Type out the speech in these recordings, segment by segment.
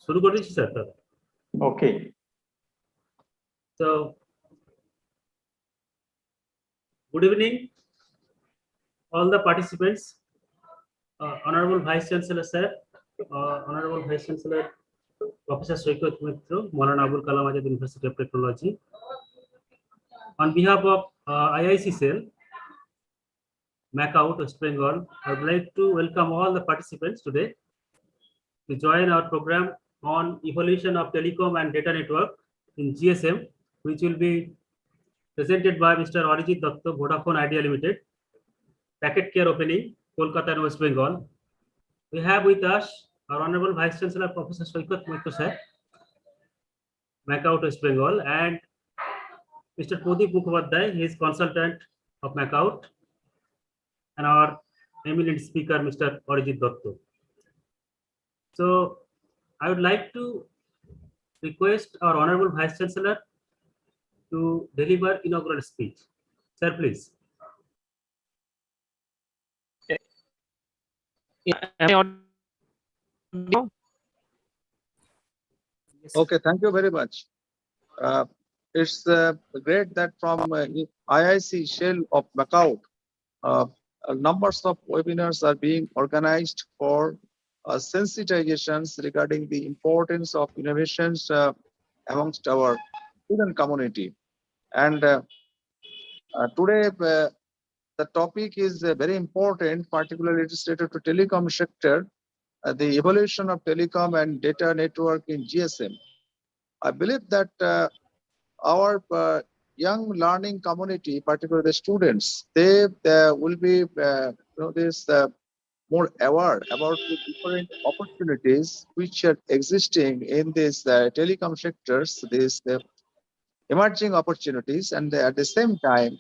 শুরু করে দিচ্ছি sir. Okay. So, good evening, all the participants. Honorable Vice Chancellor sir, Honorable Vice Chancellor Professor Soikat Mitra, Maulana Abul Kalam Azad University of Technology. On behalf of IIC Cell, Macaut, West Bengal, I would like to welcome all the participants today to join our program on evolution of telecom and data network in GSM, which will be presented by Mr. Arijit Datta, Vodafone Idea Limited, Packet Care Opening, Kolkata and West Bengal. We have with us our Honorable Vice Chancellor Professor Soikat Mitra sir, Macaut, West Bengal, and Mr. Pradeep Mukhopadhyay, he is consultant of Macaut, and our eminent speaker, Mr. Arijit Datta. So, I would like to request our Honorable Vice Chancellor to deliver inaugural speech. Sir, please. Okay, thank you very much. It's great that from IIC Shell of Macaut, numbers of webinars are being organized for sensitizations regarding the importance of innovations amongst our student community. And today, the topic is very important, particularly it is related to telecom sector, the evolution of telecom and data network in GSM. I believe that our young learning community, particularly the students, they will be more aware about the different opportunities which are existing in these telecom sectors, these emerging opportunities, and at the same time,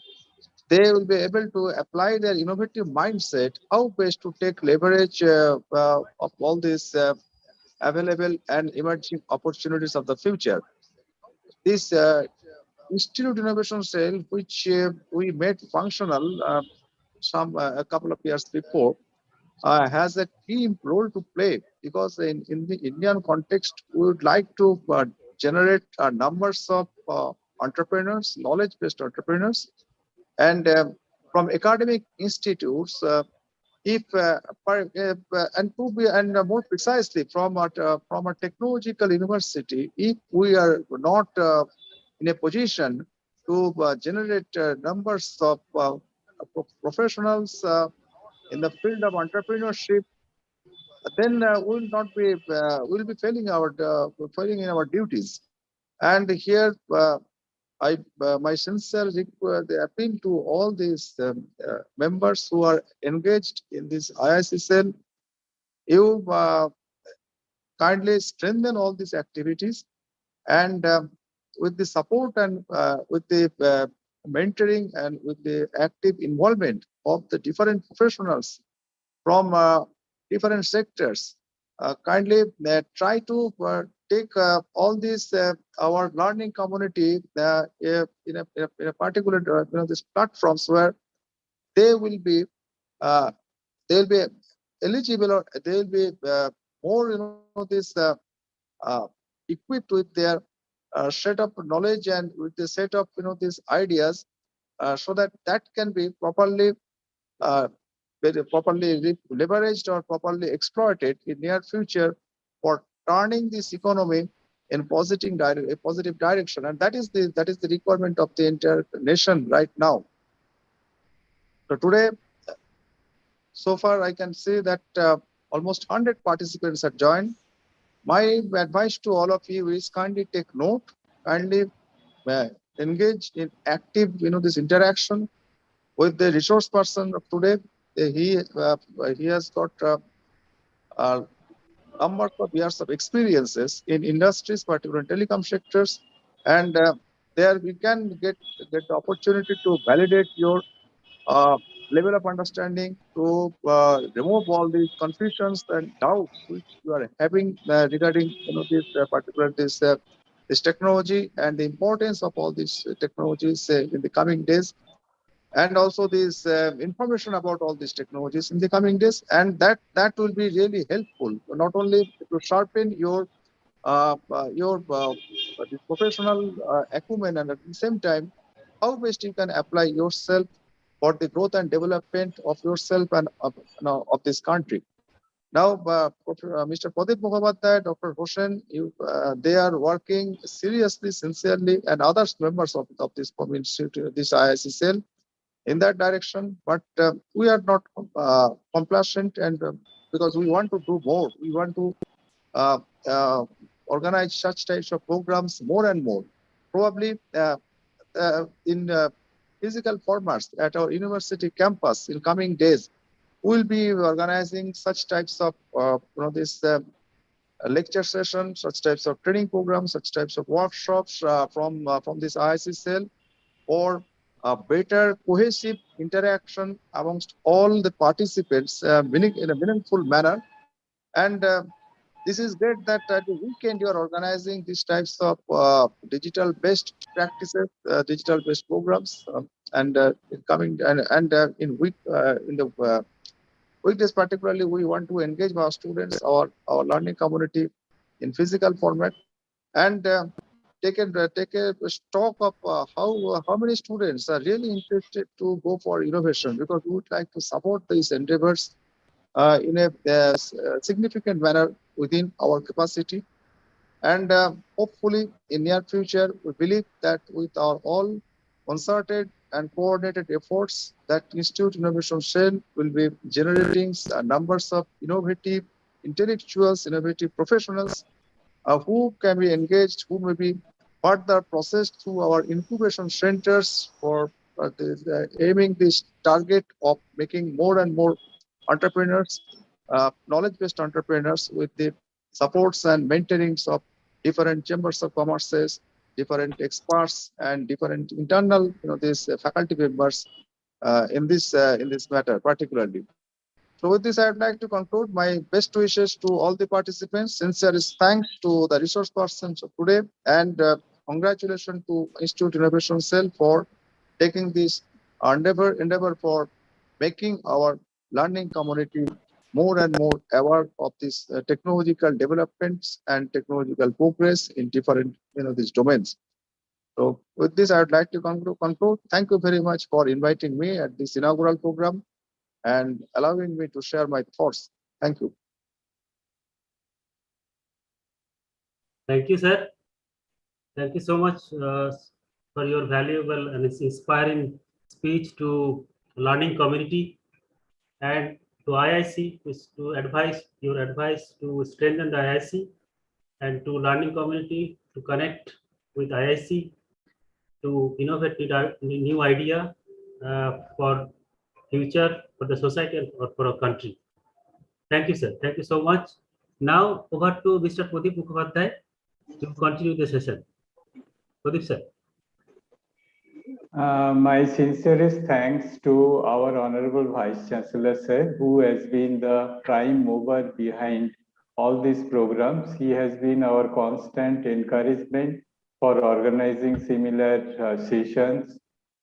they will be able to apply their innovative mindset, how best to take leverage of all these available and emerging opportunities of the future. This Institute Innovation Cell, which we made functional a couple of years before, has a key role to play, because in the Indian context, we would like to generate numbers of entrepreneurs, knowledge-based entrepreneurs, and from academic institutes, and more precisely from a technological university, if we are not in a position to generate numbers of professionals in the field of entrepreneurship, then we'll not be we'll be failing in our duties. And here my sincere appeal to all these members who are engaged in this IIC cell, you kindly strengthen all these activities, and with the support and with the mentoring and with the active involvement of the different professionals from different sectors, kindly try to take all these our learning community in a particular these platforms where they will be eligible, or they will be more this equipped with their set of knowledge and with the set of these ideas, so that can be properly leveraged or properly exploited in near future for turning this economy in positive direction. And that is the requirement of the entire nation right now. So today, so far I can say that almost 100 participants have joined. My advice to all of you is kindly take note, kindly engage in active this interaction with the resource person of today. He has got numbers of years of experiences in industries, particularly telecom sectors, and there we can get the opportunity to validate your level of understanding, to remove all these confusions and doubts which you are having regarding this technology and the importance of all these technologies in the coming days, and also this information about all these technologies in the coming days, and that will be really helpful, not only to sharpen your your the professional acumen, and at the same time, how best you can apply yourself for the growth and development of yourself and of this country. Now, Mr. Pradeep Mukhopadhyay, Dr. Hossain, they are working seriously, sincerely, and other members of this institute, this IIC cell, in that direction. But we are not complacent, and because we want to do more, we want to uh, uh, organize such types of programs more and more. Probably in physical formats at our university campus in coming days, we'll be organizing such types of this lecture sessions, such types of training programs, such types of workshops from this IIC cell for a better cohesive interaction amongst all the participants in a meaningful manner. And this is great that at the weekend you are organizing these types of digital based practices, digital based programs, and in coming and in week in the weekdays particularly, we want to engage our students, our learning community in physical format, and take a stock of how many students are really interested to go for innovation, because we would like to support these endeavors in a significant manner within our capacity. And hopefully, in near future, we believe that with our all concerted and coordinated efforts, that Institute Innovation Cell will be generating numbers of innovative intellectuals, innovative professionals who can be engaged, who may be further processed through our incubation centers for aiming this target of making more and more entrepreneurs, knowledge-based entrepreneurs, with the supports and mentorings of different chambers of commerces, different experts, and different internal, these faculty members in this matter particularly. So with this, I would like to conclude my best wishes to all the participants. Sincerest thanks to the resource persons of today, and congratulations to Institute Innovation Cell for taking this endeavor for making our learning community more and more aware of these technological developments and technological progress in different these domains. So with this, I would like to conclude. Thank you very much for inviting me at this inaugural program and allowing me to share my thoughts. Thank you. Thank you, sir. Thank you so much for your valuable and inspiring speech to learning community and to IIC to advise your advice to strengthen the IIC and to learning community to connect with IIC to innovate new idea for future for the society or for a country. Thank you, sir. Thank you so much. Now over to Mr. Pradeep Mukhopadhyay to continue the session. Pradeep, sir. My sincerest thanks to our Honorable Vice Chancellor, sir, who has been the prime mover behind all these programs. He has been our constant encouragement for organizing similar sessions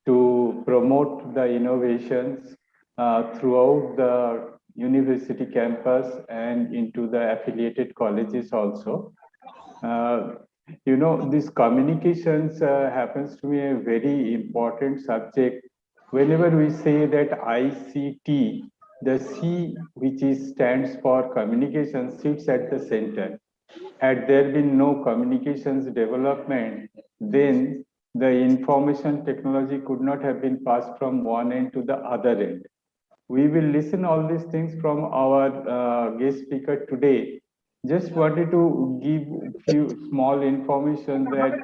to promote the innovations throughout the university campus and into the affiliated colleges also. This communications happens to be a very important subject. Whenever we say that ICT, the C, which stands for communication, sits at the center. Had there been no communications development, then the information technology could not have been passed from one end to the other end. We will listen all these things from our guest speaker today. Just wanted to give few small information that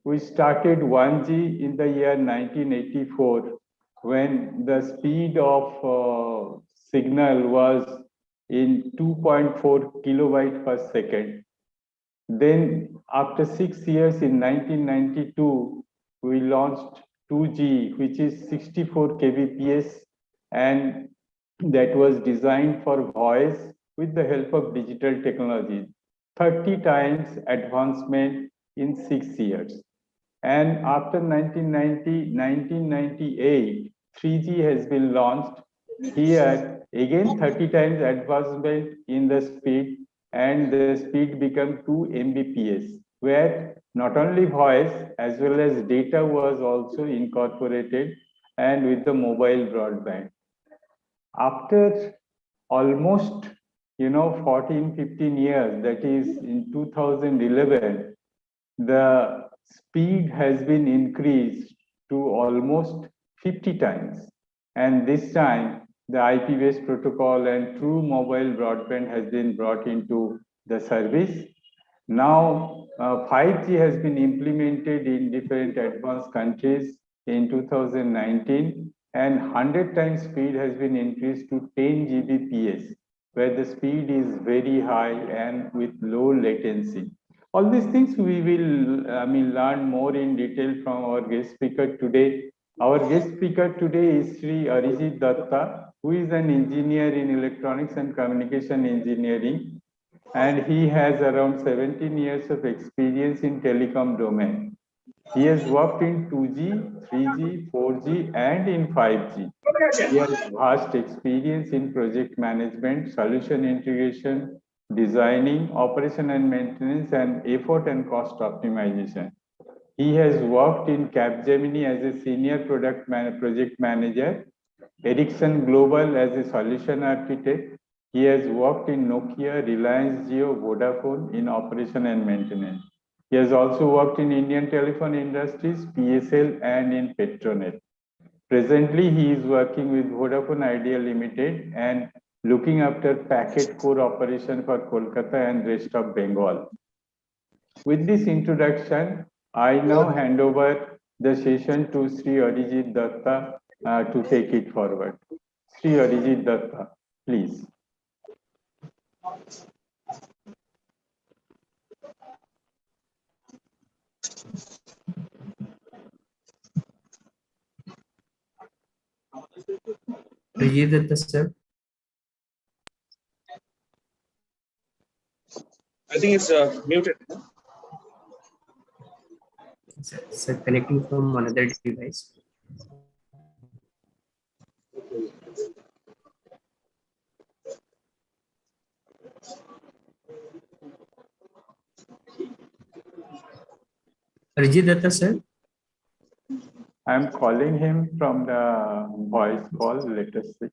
we started 1G in the year 1984 when the speed of signal was in 2.4 kilobyte per second. Then after 6 years in 1992, we launched 2G, which is 64 kbps, and that was designed for voice with the help of digital technology. 30 times advancement in 6 years. And after 1998, 3G has been launched. Here, again 30 times advancement in the speed, and the speed became 2 Mbps, where not only voice as well as data was also incorporated and with the mobile broadband. After almost 14, 15 years, that is in 2011, the speed has been increased to almost 50 times. And this time, the IP-based protocol and true mobile broadband has been brought into the service. Now, 5G has been implemented in different advanced countries in 2019, and 100 times speed has been increased to 10 Gbps, where the speed is very high and with low latency. All these things we will, learn more in detail from our guest speaker today. Our guest speaker today is Sri Arijit Datta, who is an engineer in electronics and communication engineering, and he has around 17 years of experience in telecom domain. He has worked in 2G, 3G, 4G, and in 5G. He has vast experience in project management, solution integration, designing, operation and maintenance, and effort and cost optimization. He has worked in Capgemini as a senior project manager, Ericsson Global as a solution architect. He has worked in Nokia, Reliance Jio, Vodafone in operation and maintenance. He has also worked in Indian Telephone Industries, PSL, and in Petronet. Presently, he is working with Vodafone Idea Limited and looking after packet core operation for Kolkata and rest of Bengal. With this introduction, I now hand over the session to Sri Arijit Datta to take it forward. Sri Arijit Datta, please. Arijit Datta, sir. I think it's muted. Sir, connecting from another device. Arijit Datta, sir. I'm calling him from the voice call, let us see.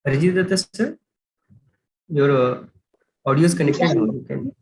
Arijit Datta, sir. Your audio is connected now. You can.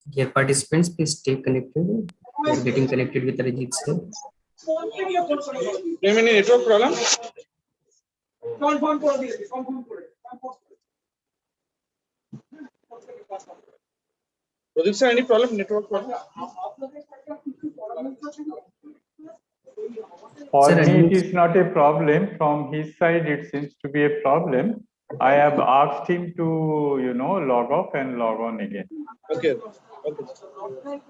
Dear participants, please stay connected. We are getting connected with Arijit, sir. Do you have any network problem? Pradeep sir, any problem? Network problem? For Sir, me, it is not a problem. From his side, it seems to be a problem. I have asked him to, log off and log on again. Okay. Okay.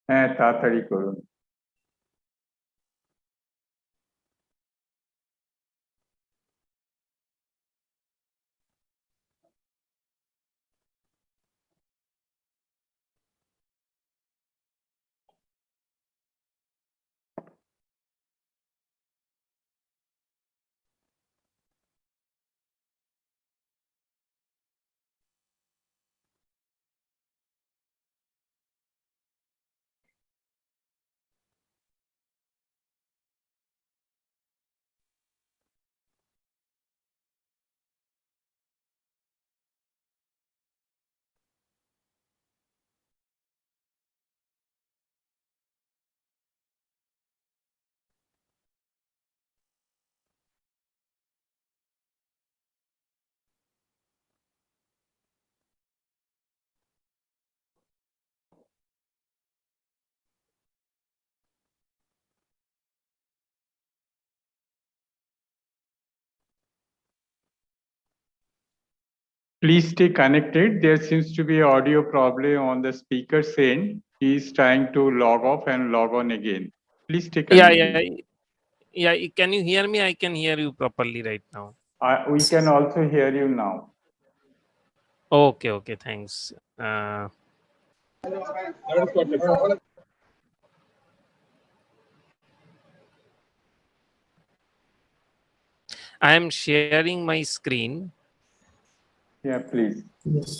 হ্যাঁ তাড়াতাড়ি করুন। Please stay connected. There seems to be an audio problem on the speaker's end. He is trying to log off and log on again. Please stay connected. Yeah. Can you hear me? I can hear you properly right now. We can also hear you now. Okay. Thanks. I am sharing my screen. Yeah, please. Yes.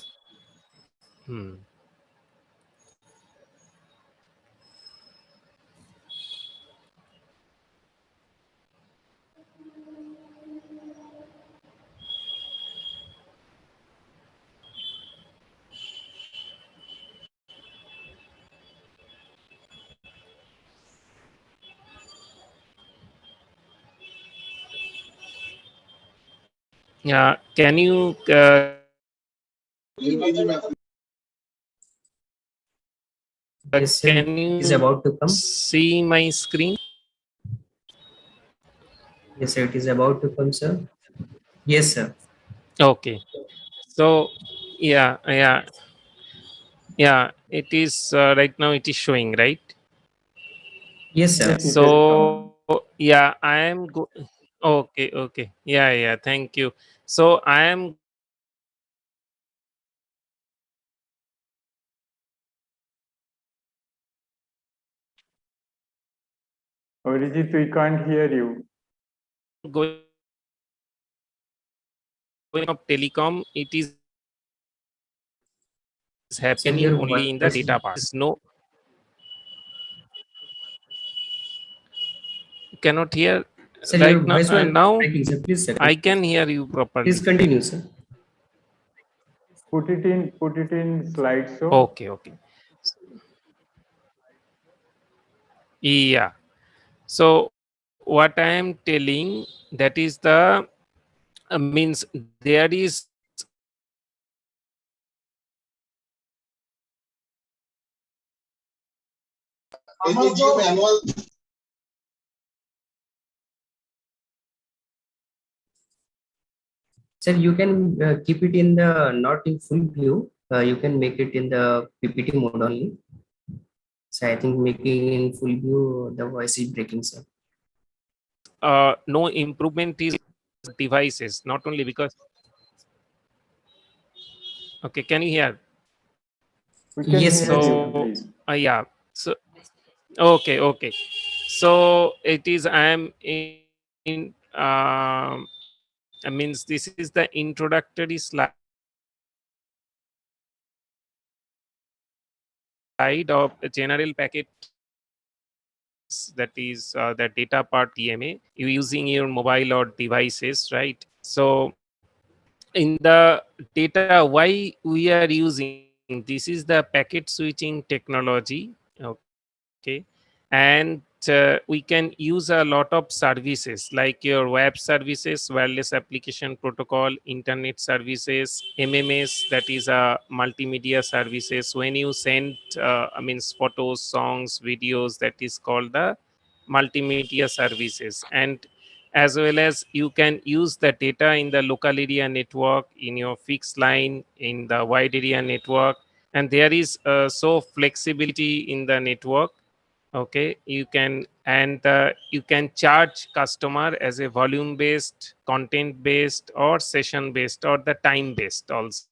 Yeah. Can you Yes, sir. can It is you about to come. see my screen? Yes, sir. It is about to come, sir. Yes, sir. Okay. So yeah. It is right now. It is showing, right? Yes, sir. Yes, it is coming. So yeah, I am okay. Yeah. Thank you. So I am Arijit, we can't hear you. going of telecom. It is Sir, happening your only in the voice, data part. No, cannot hear sir, your right now. voice was Now breaking, sir. Please, sir. I can hear you Please properly. continue, sir. Put it in slideshow. Okay. Yeah. So what I am telling, that is the means there is Sir, you can keep it in the not in full view. You can make it in the PPT mode only. So I think making in full view, the voice is breaking, sir. no improvement is devices, not only because okay, can you hear? We can Yes, hear yes. you, So please. yeah. So okay. So it is I am in means this is the introductory slide of a general packet, that is the data part DMA you using your mobile or devices, right? So in the data, why we are using, this is the packet switching technology, okay, and we can use a lot of services like your web services, wireless application protocol, internet services, MMS, that is a multimedia services. When you send means photos, songs, videos, that is called the multimedia services. And as well as you can use the data in the local area network, in your fixed line, in the wide area network, and there is so flexibility in the network. Okay, you can, and you can charge customer as a volume based, content based, or session based, or the time based also.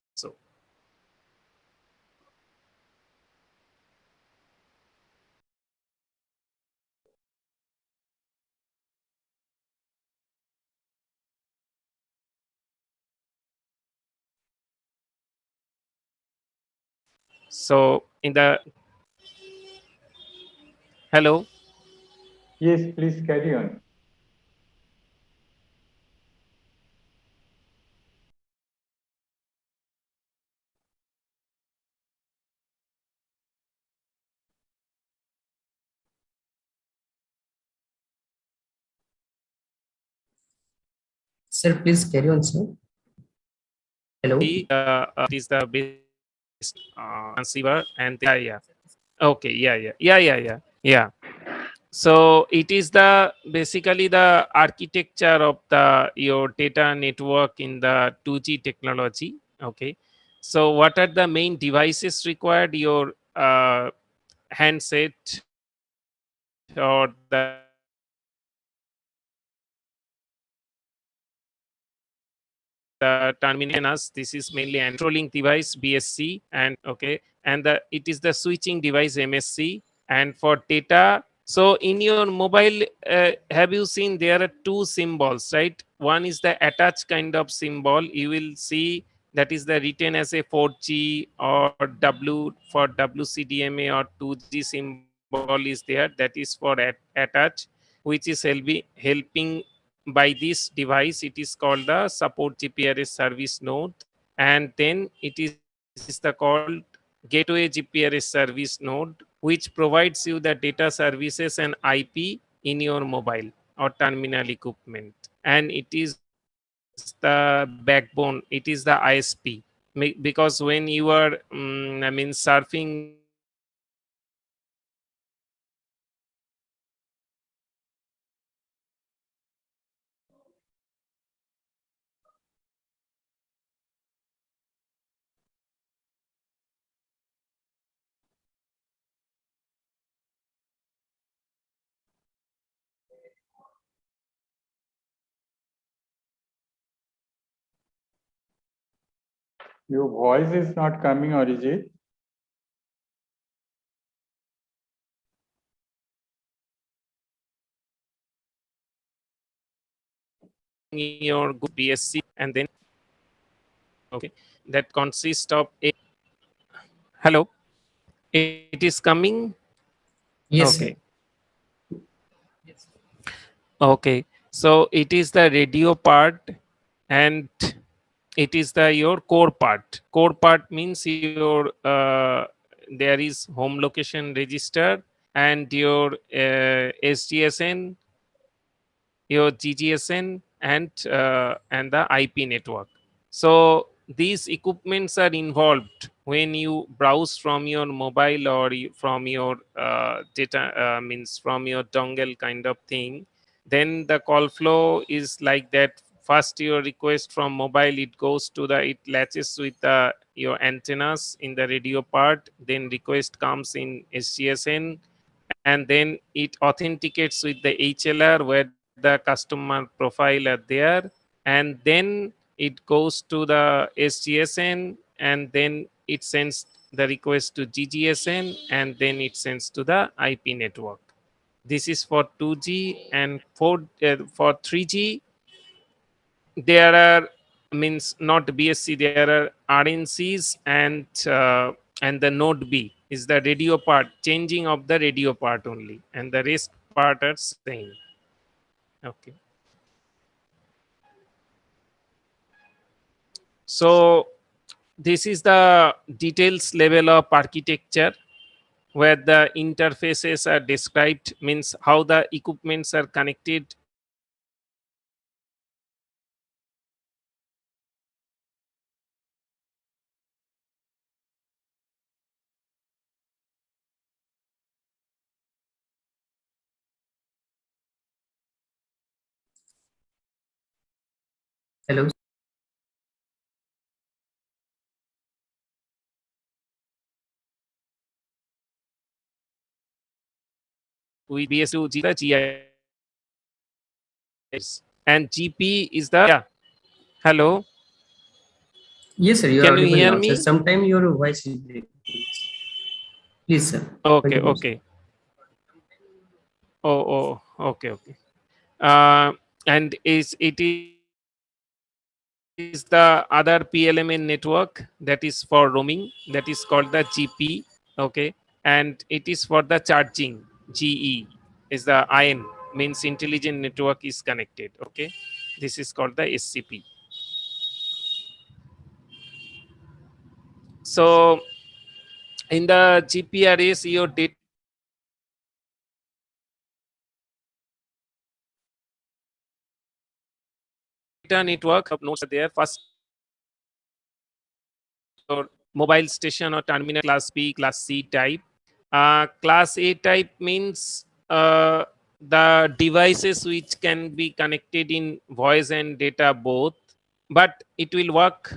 So in the hello. Yes, please carry on. Sir, please carry on, sir. Hello. It is the best transceiver, and yeah. Okay, yeah. So it is the basically the architecture of the your data network in the 2G technology. Okay, so what are the main devices required? Your handset or the terminus. This is mainly controlling device BSC, and okay, and the it is the switching device MSC. And for data, so in your mobile, have you seen there are two symbols, right? One is the attached kind of symbol. You will see that is the written as a 4G or W for WCDMA, or 2G symbol is there, that is for attach, which is helping by this device. It is called the support GPRS service node, and then it is the called gateway GPRS service node, which provides you the data services and IP in your mobile or terminal equipment. And it is the backbone, it is the ISP. Because when you are surfing the internet, or browsing the internet, then Your voice is not coming, Arijit. your BSC, and then okay, that consists of a hello, it is coming. Yes, Okay, sir. okay, so it is the radio part, and it is the your core part means your there is home location register, and your SGSN, your GGSN, and the IP network. So these equipments are involved when you browse from your mobile, or from your data means from your dongle kind of thing. Then the call flow is like that. First, your request from mobile, it goes to the, it latches with the your antennas in the radio part. Then request comes in SGSN, and then it authenticates with the HLR where the customer profile are there, and then it goes to the SGSN, and then it sends the request to GGSN, and then it sends to the IP network. This is for 2G, and for 3G there are, means not BSC, there are RNCs, and the node B is the radio part, changing of the radio part only, and the rest part are same. Okay, so this is the details level of architecture, where the interfaces are described, means how the equipments are connected. Hello. with BS2G the GI, and GP is the Hello, Yes, sir, you are can you audible hear now, sir. me? Sometime your voice is breaking. Please, sir. Okay, Continue, sir. okay. Okay. Uh, and it is the other PLMN network that is for roaming, that is called the GP. Okay, and it is for the charging. GE is the IN, means intelligent network is connected. Okay, this is called the SCP. So in the GPRS, your data network of nodes are there. First, your mobile station or terminal class B, class C type. Class A type means the devices which can be connected in voice and data both, but it will work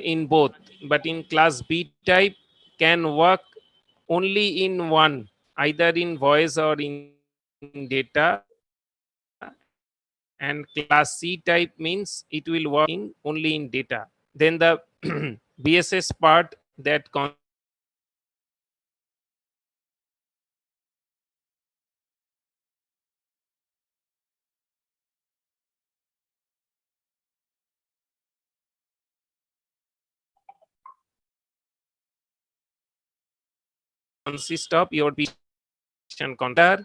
in both. But in class B type, can work only in one, either in voice or in data. And class C type means it will work in only in data. Then the BSS part that consists of your vision controller,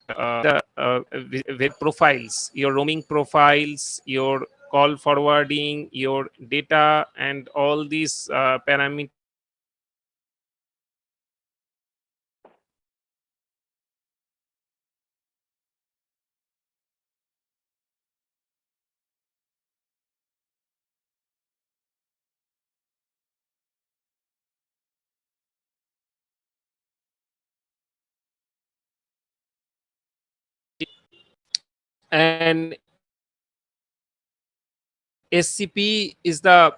the profiles, your roaming profiles, your call forwarding, your data, and all these parameters and SCP is the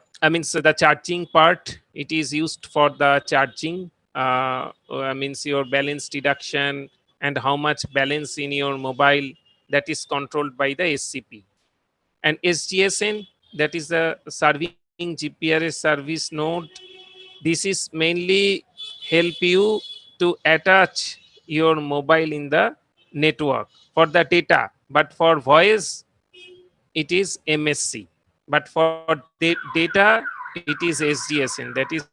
charging part. It is used for the charging. Means your balance deduction and how much balance in your mobile, that is controlled by the SCP. And SGSN, that is the serving GPRS service node. This is mainly help you to attach your mobile in the network for the data, but for voice it is MSC, but for data it is SGSN, that is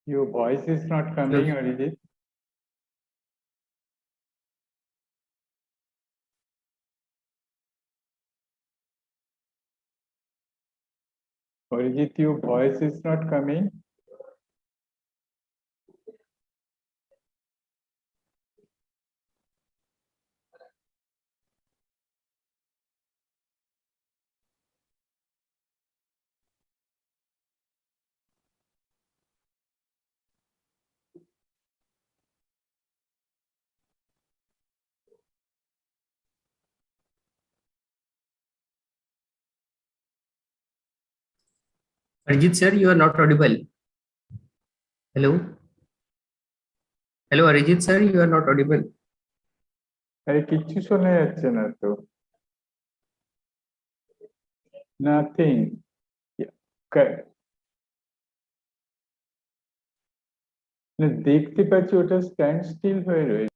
Your voice is not coming, Yes. Arijit. Arijit, your voice is not coming. Arjit, sir, you are not audible. Hello. Hello, Arjit, sir, you are not audible. আরে কিচ্ছু শোনা যাচ্ছে না তো। Nothing. দেখতে পাচ্ছি ওটা stand still হয়ে রয়েছে।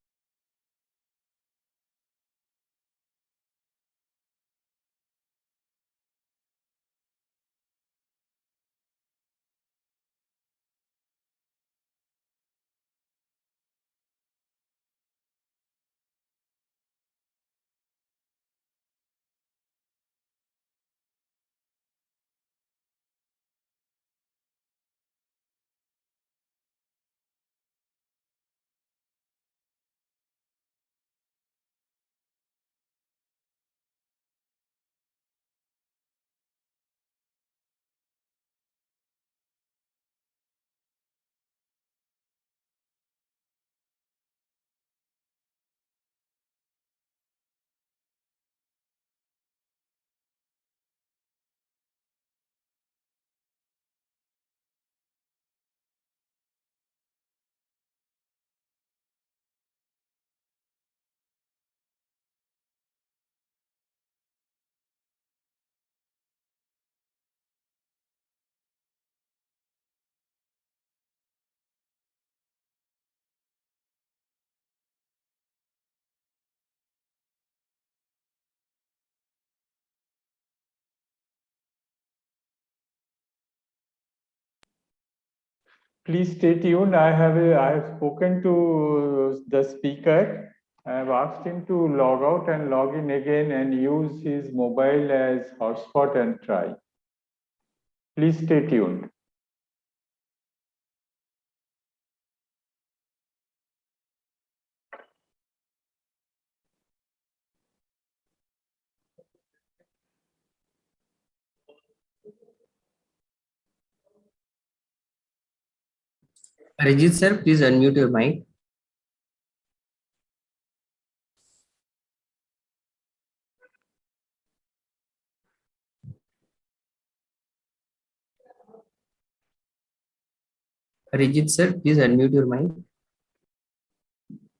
Please stay tuned. I have spoken to the speaker. I have asked him to log out and log in again and use his mobile as hotspot and try. Please stay tuned. Arijit sir, please unmute your mic. Arijit sir, please unmute your mic.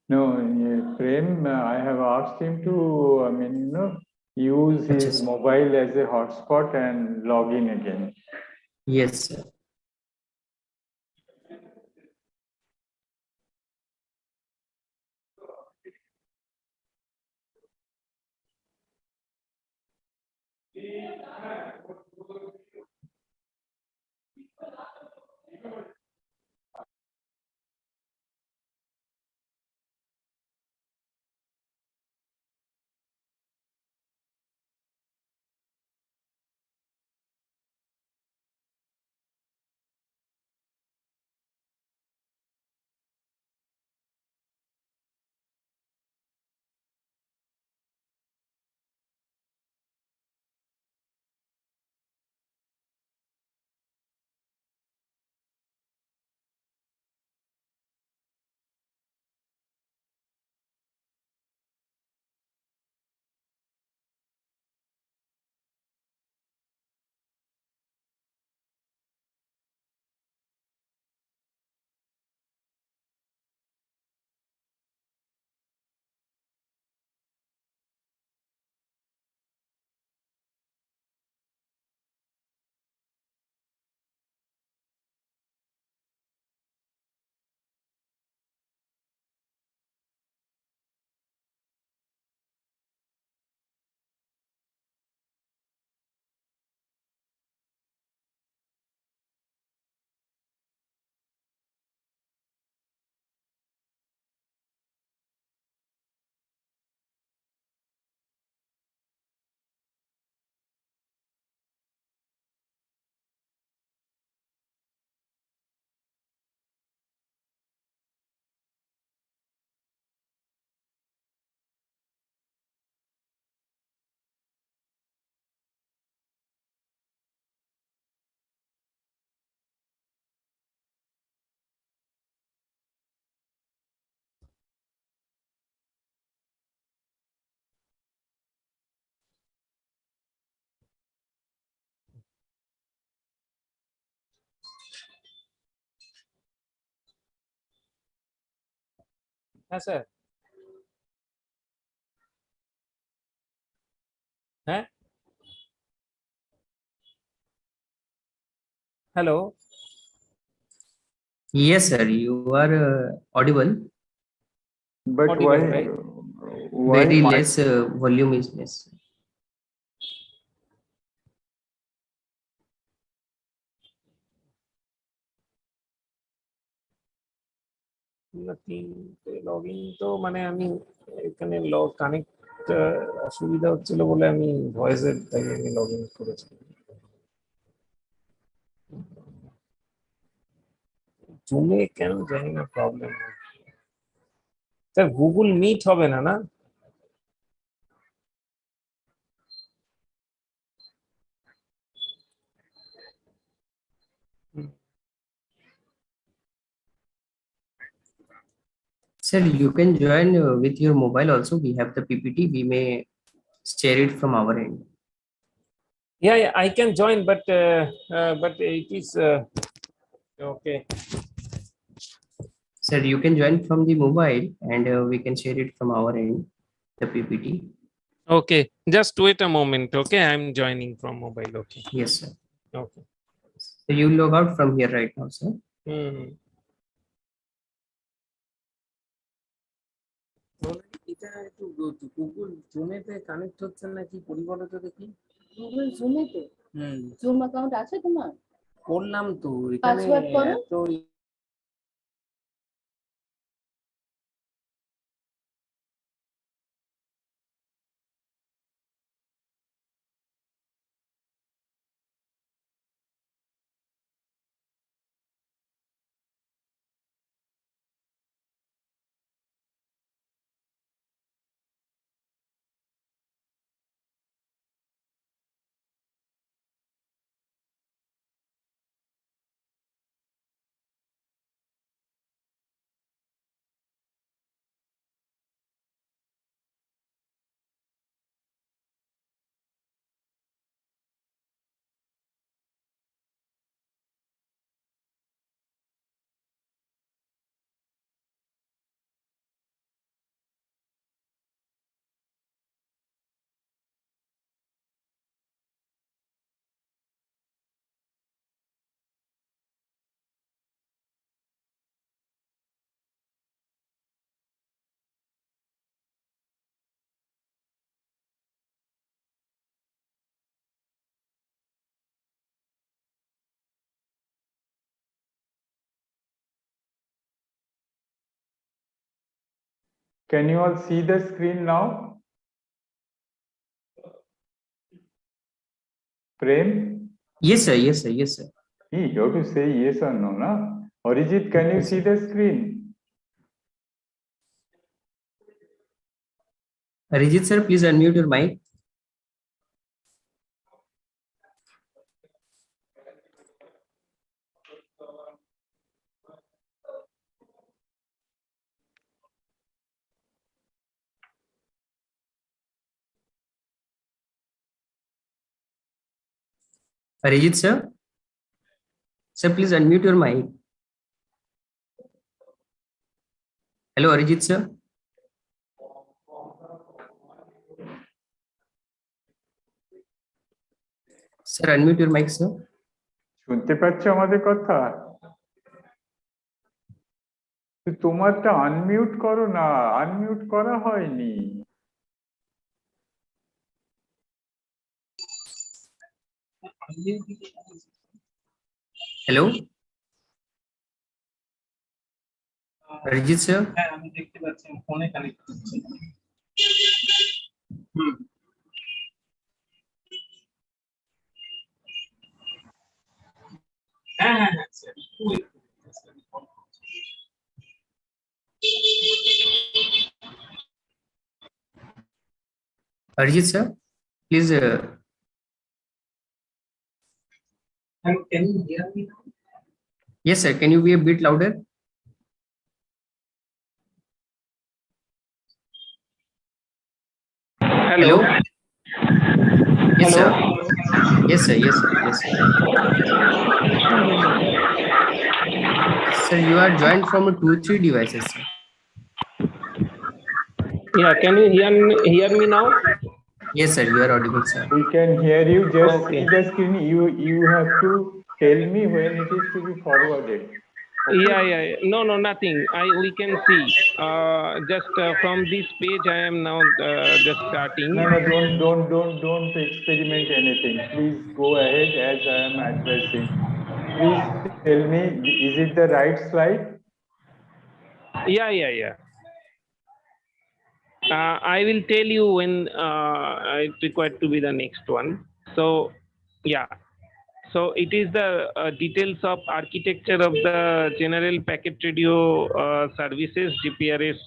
No, Prem, I have asked him to, use Achha, his sir. mobile as a hotspot and log in again. Yes, sir. Yes, sir. Huh? Hello. Yes, sir. You are audible. But Audible, right? why Very my less volume is less. Nothing. Login তো মানে আমি এখানে connect অসুবিধা হচ্ছিল বলে আমি ভয়েসের তাই আমি লগইন করেছি। জুমে কেন জানি না প্রবলেম। স্যার গুগল মিট হবে না না? Sir, you can join with your mobile also. We have the PPT. We may share it from our end. Yeah, yeah, I can join, but it is okay. Sir, you can join from the mobile and we can share it from our end, the PPT. Okay, just wait a moment. Okay, I'm joining from mobile. Okay. Yes, sir. Okay. So you log out from here right now, sir. এটা একটু Google জুমেতে connect হচ্ছে না কি পরিবর্তন দেখি Google জুমেতে zoom account আছে তোমার? করলাম তো এখানে পাসওয়ার্ড করো। তো Can you all see the screen now? Prem? Yes, sir. Yes, sir. Yes, sir. You have to say yes or no, na? Arijit, can you see the screen? Arijit, sir, please unmute your mic. Arijit, sir. Sir, please unmute your mic. Hello, Arijit, sir. Sir, unmute your mic, sir. শুনতে পাচ্ছ আমাদের কথা? তোমারটা unmute করো না, unmute করা হয়নি। Hello, Arijit, sir. হ্যাঁ আমি দেখতে পাচ্ছি ফোনে কানেক্ট করছি। হ্যাঁ হ্যাঁ হ্যাঁ sir. Arijit, sir, please. Can you hear me now? Yes, sir. Can you be a bit louder? Hello. Yes, sir. Yes, sir. Yes, sir. Yes, sir. Sir, you are joined from 2-3 devices, sir. Yeah, can you hear me now? Yes, sir. You are audible, sir. We can hear you. Just Okay. see the screen. You have to tell me when it is to be forwarded. Okay? Yeah. No, nothing. We can see. Just from this page, I am now just starting. No, don't experiment anything. Please go ahead as I am addressing. Please tell me, is it the right slide? Yeah. I will tell you when it's required to be the next one. So, yeah. So it is the details of architecture of the general packet radio services, GPRS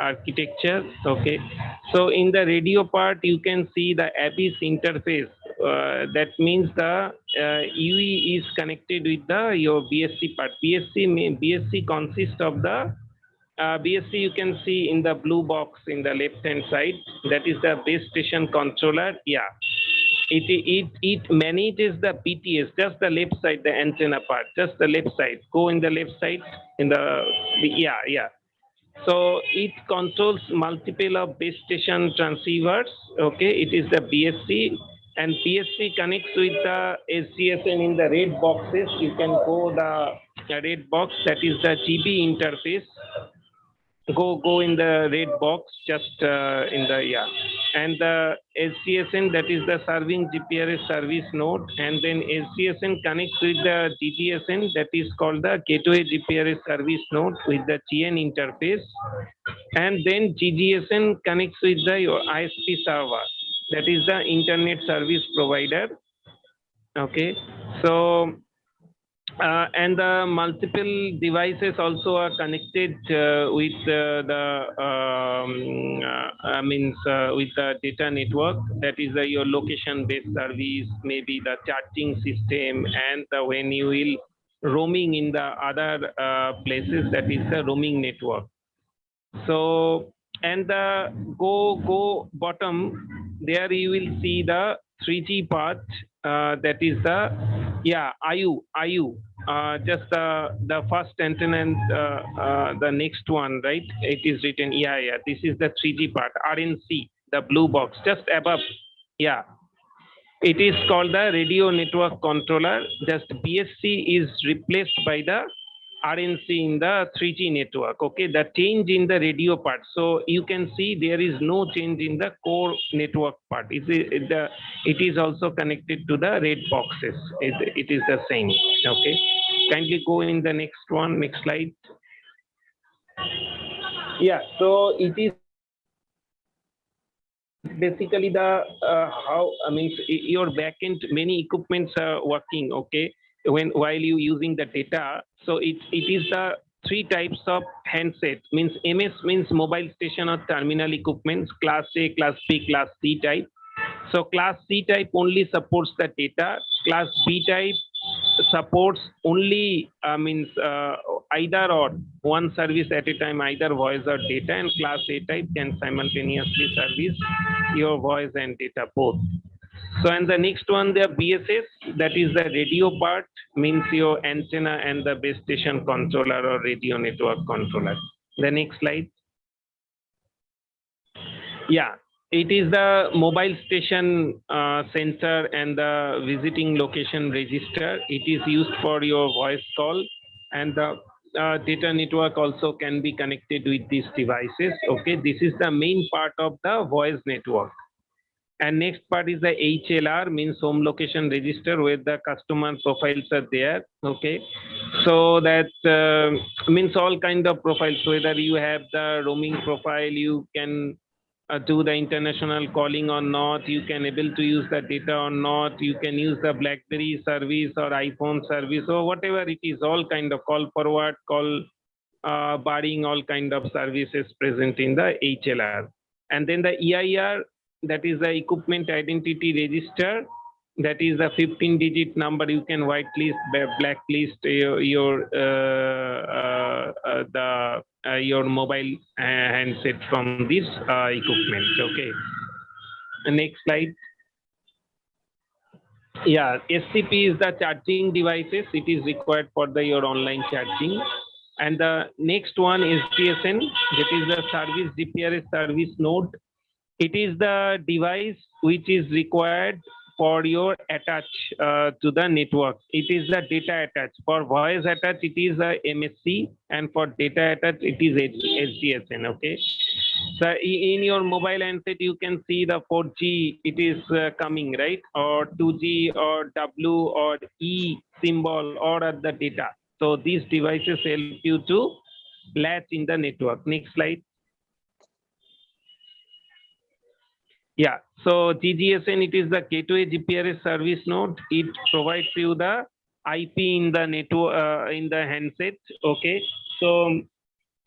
architecture. Okay. So in the radio part, you can see the ABIS interface. That means the UE is connected with your BSC part. BSC consists of the BSC you can see in the blue box in the left hand side. That is the base station controller. Yeah. It manages the BTS, just the left side, the antenna part, just the left side. Go in the left side in the yeah. So it controls multiple of base station transceivers. Okay, it is the BSC, and BSC connects with the SGSN in the red boxes. You can go the red box, that is the GB interface. Go in the red box, just in the and the SGSN, that is the serving GPRS service node, and then SGSN connects with the TGSN, that is called the gateway GPRS service node with the GN interface, and then GSN connects with the your ISP server, that is the internet service provider. Okay, so and the multiple devices also are connected with with the data network, that is your location based service, maybe the charging system, and when you will roaming in the other places, that is the roaming network. So, and the go bottom, there you will see the 3G part, that is the IU, just the first antenna and the next one, right? It is written, this is the 3G part, RNC, the blue box just above. It is called the radio network controller. Just BSC is replaced by the RNC in the 3G network. Okay, the change in the radio part. So you can see there is no change in the core network part. It is also connected to the red boxes. It is the same. Okay, kindly go in the next one, next slide. Yeah, so it is basically the how I mean your backend many equipments are working, okay, when while you using the data. So it is the three types of handset, means MS means mobile station or terminal equipments, class A, class B, class C type. So class C type only supports the data. Class B type supports only means either or one service at a time, either voice or data. And class A type can simultaneously service your voice and data both. So and the next one, the BSS, that is the radio part, means your antenna and the base station controller or radio network controller. The next slide. Yeah, it is the mobile station center and the visiting location register. It is used for your voice call, and the data network also can be connected with these devices. Okay, this is the main part of the voice network. And next part is the HLR, means home location register, where the customer profiles are there. Okay, so that means all kind of profiles. Whether you have the roaming profile, you can do the international calling or not, you can able to use the data or not, you can use the BlackBerry service or iPhone service or whatever it is, all kind of call forward, call barring, all kind of services present in the HLR. And then the EIR, that is the equipment identity register, that is the 15-digit number. You can whitelist, blacklist your mobile handset from this equipment. Okay. Next slide. Yeah, SCP is the charging devices. It is required for your online charging. And the next one is GSN, that is the service GPRS service node. It is the device which is required for your attach to the network. It is the data attach. For voice attach, it is a MSC, and for data attach, it is SGSN. Okay. So in your mobile handset, you can see the 4G, it is coming, right? Or 2G or W or E symbol or the data. So these devices help you to latch in the network. Next slide. Yeah, so TGSN, it is the gateway GPRS service node. It provides you the IP in the network, in the handset. Okay, so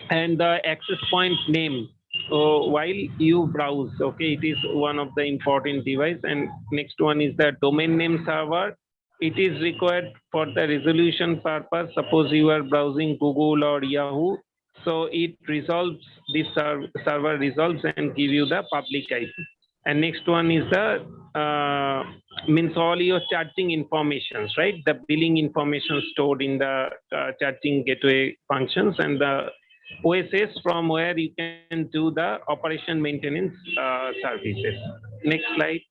and the access point name while you browse. Okay, it is one of the important device. And next one is the domain name server. It is required for the resolution purpose. Suppose you are browsing Google or Yahoo, so it resolves, this server resolves and give you the public IP. And next one is the means all your charging informations, right? The billing information stored in the charging gateway functions, and the OSS from where you can do the operation maintenance services. Next slide.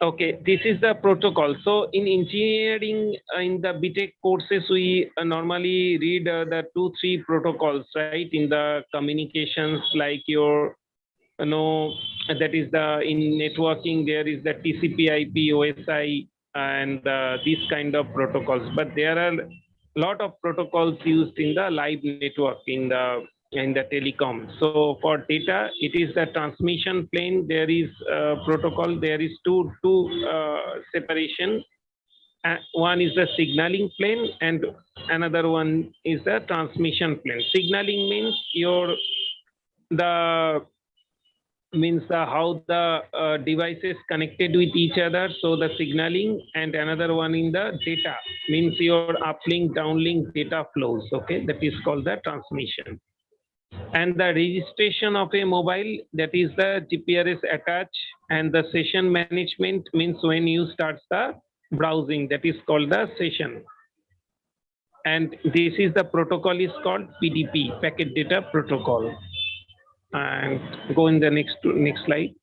Okay, this is the protocol. So in engineering, in the BTech courses, we normally read the 2-3 protocols, right? In the communications, like your, that is the, in networking, there is the TCP/IP, OSI, and these kind of protocols. But there are a lot of protocols used in the live network in the telecom. So for data, it is the transmission plane. There is protocol. There is two separation. One is the signaling plane, and another one is the transmission plane. Signaling means how the devices connected with each other, so the signaling. And another one in the data means your uplink downlink data flows. Okay, that is called the transmission. And the registration of a mobile, that is the GPRS attach. And the session management means when you start the browsing, that is called the session. And this is the protocol is called PDP, packet data protocol. And go in the next slide.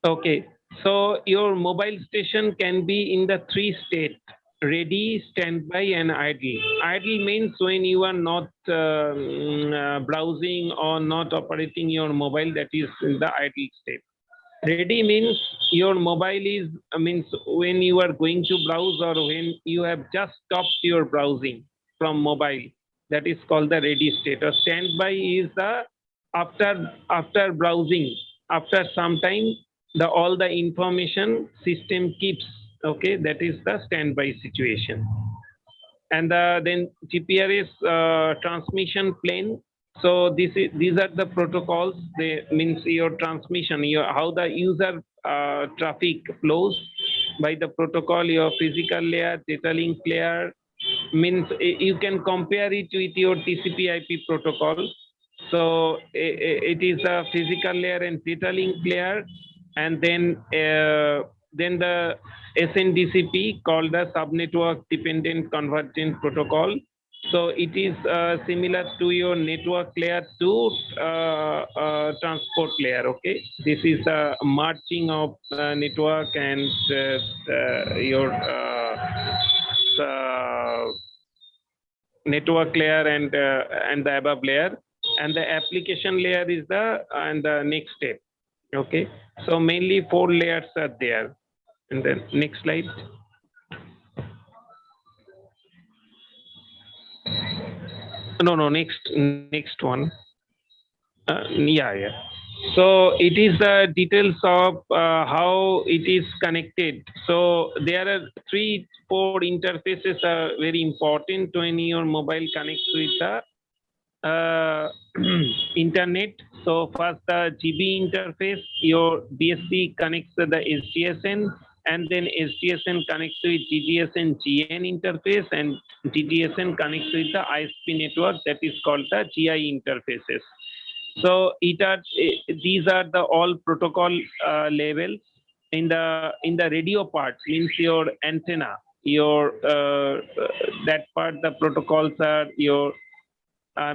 Okay, so your mobile station can be in the 3 states: ready, standby, and idle. Idle means when you are not browsing or not operating your mobile, that is in the idle state. Ready means your mobile is, means when you are going to browse or when you have just stopped your browsing from mobile, that is called the ready state. Or standby is the after browsing, after some time, all the information system keeps. Okay, that is the standby situation. And then GPRS transmission plane. So these are the protocols. They means your transmission, how the user traffic flows by the protocol. Your physical layer, data link layer, means you can compare it with your TCP/IP protocol. So it is a physical layer and data link layer, and then the SNDCP called the subnetwork dependent convergent protocol. So it is similar to your network layer to transport layer. Okay, this is a merging of network and your network layer and the above layer, and the application layer is the next step. Okay, so mainly 4 layers are there. And then next slide. No, next one. Yeah. So it is the details of how it is connected. So there are 3-4 interfaces are very important when your mobile connects with the internet. So first the GB interface, your BSC connects to the SGSN, and then SGSN connects with TGSN GN interface, and TGSN connects with the ISP network, that is called the GI interfaces. So these are the all protocol levels. In the radio part, means your antenna, your that part, the protocols are your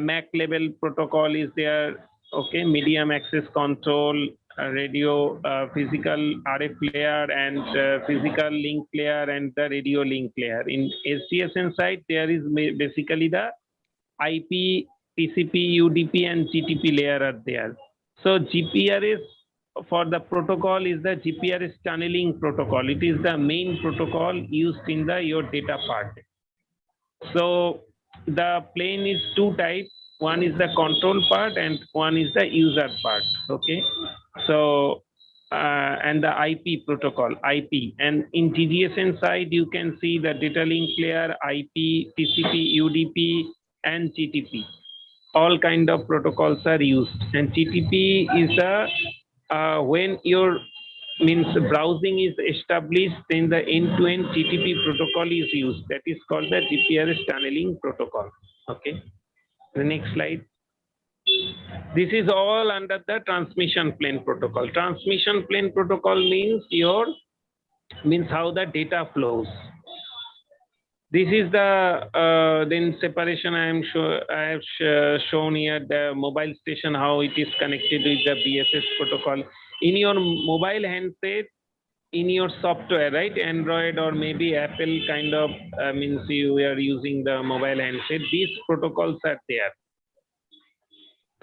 MAC level protocol is there. Okay, medium access control, radio, physical RF layer, and physical link layer, and the radio link layer. In SGSN side, there is basically the IP, TCP, UDP, and GTP layer are there. So GPRS for the protocol is the GPRS tunneling protocol. It is the main protocol used in your data part. So the plane is 2 types. One is the control part and one is the user part. Okay. So and the IP protocol, IP. And in TGSN side, you can see the data link layer, IP, TCP, UDP, and GTP. All kind of protocols are used. And GTP is when your browsing is established, then the end-to-end GTP protocol is used. That is called the GPRS tunneling protocol. Okay. The next slide. This is all under the transmission plane protocol. Transmission plane protocol means how the data flows. This is the then separation. I have shown here the mobile station, how it is connected with the BSS protocol. In your mobile handset, in your software, right, Android or maybe Apple kind of means you are using the mobile handset, these protocols are there.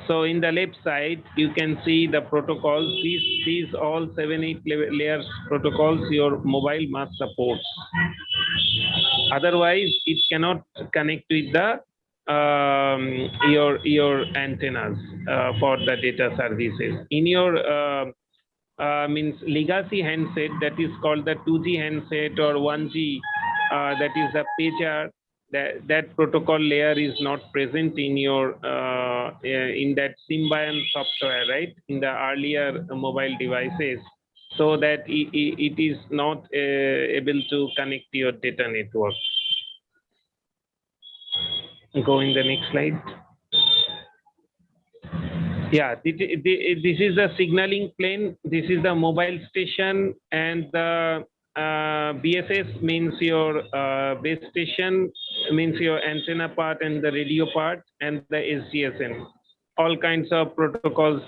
So in the left side, you can see the protocols. These all 7-8 layers protocols your mobile must support. Otherwise, it cannot connect with the your antennas for the data services. In your legacy handset, that is called the 2G handset or 1G, that is a pager. That protocol layer is not present in your in that Symbian software, right? In the earlier mobile devices, so that it is not able to connect to your data network. Go in the next slide. Yeah, this is the signaling plane. This is the mobile station, and the BSS means your base station, means your antenna part and the radio part, and the SGSN. All kinds of protocols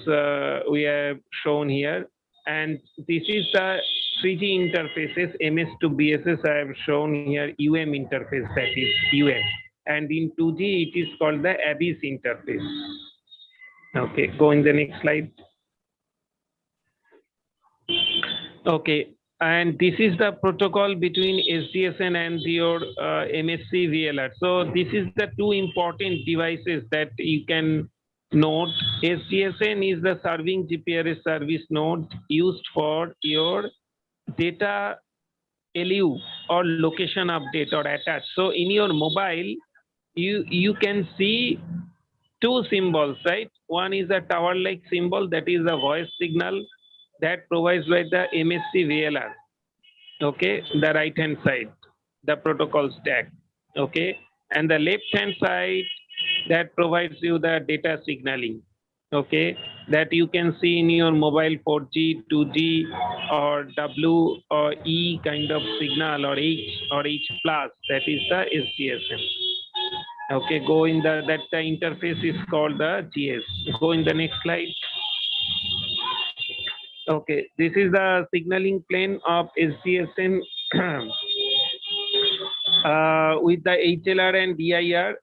we have shown here. And this is the 3G interfaces, MS to BSS. I have shown here UM interface, that is UM. And in 2G, it is called the ABIS interface. Okay, go in the next slide. Okay, and this is the protocol between SGSN and your MSC VLR. So this is the 2 important devices that you can note SGSN is the serving GPRS service node used for your data LU or location update or attach. So in your mobile, you can see two symbols, right? One is a tower-like symbol, that is a voice signal that provides by the MSC VLR. Okay, the right hand side, the protocol stack. Okay, and the left hand side that provides you the data signaling. Okay, that you can see in your mobile 4G, 2G, or W or E kind of signal, or H plus. That is the SGSM. Okay, go in the interface is called the GS. Go in the next slide. Okay, this is the signaling plane of SGSN with the HLR and DIR.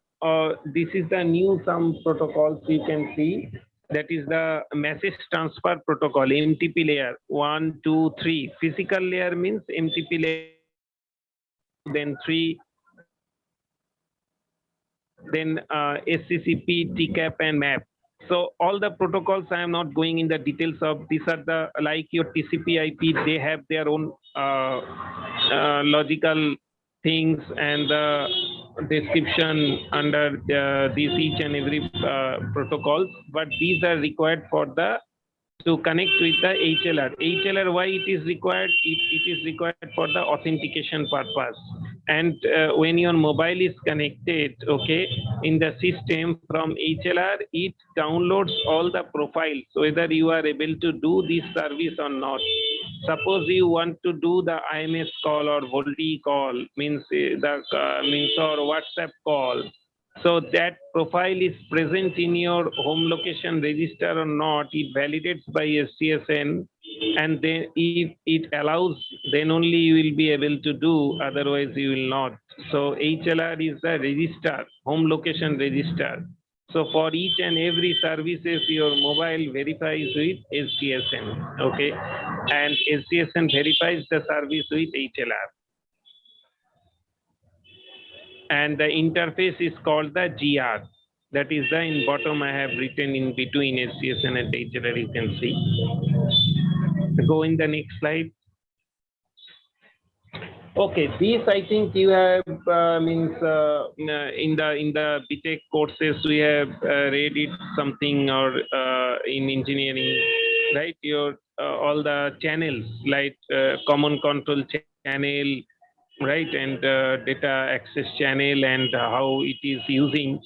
This is the new some protocols you can see. That is the message transfer protocol, MTP layer 1, 2, 3. Physical layer means MTP layer, then 3, then SCCP, TCAP, and MAP. So all the protocols, I am not going in the details of. These are the, like your TCP/IP, they have their own logical things and the description under these each and every protocols. But these are required for the to connect with the HLR. HLR, why it is required? It is required for the authentication purpose. And when your mobile is connected, okay, in the system from HLR, it downloads all the profiles, whether you are able to do this service or not. Suppose you want to do the IMS call or VoLTE call, means means or WhatsApp call. So that profile is present in your home location register or not, it validates by SGSN, and then if it allows, then only you will be able to do, otherwise you will not. So HLR is the register, home location register. So for each and every services, your mobile verifies with SGSN, okay? And SGSN verifies the service with HLR. And the interface is called the GR. That is the in bottom I have written in between SGSN and HLR, you can see. Go in the next slide. Okay, this I think you have means in the BTech courses we have read it something, or in engineering, right? Your all the channels like common control channel, right, and data access channel and how it is using.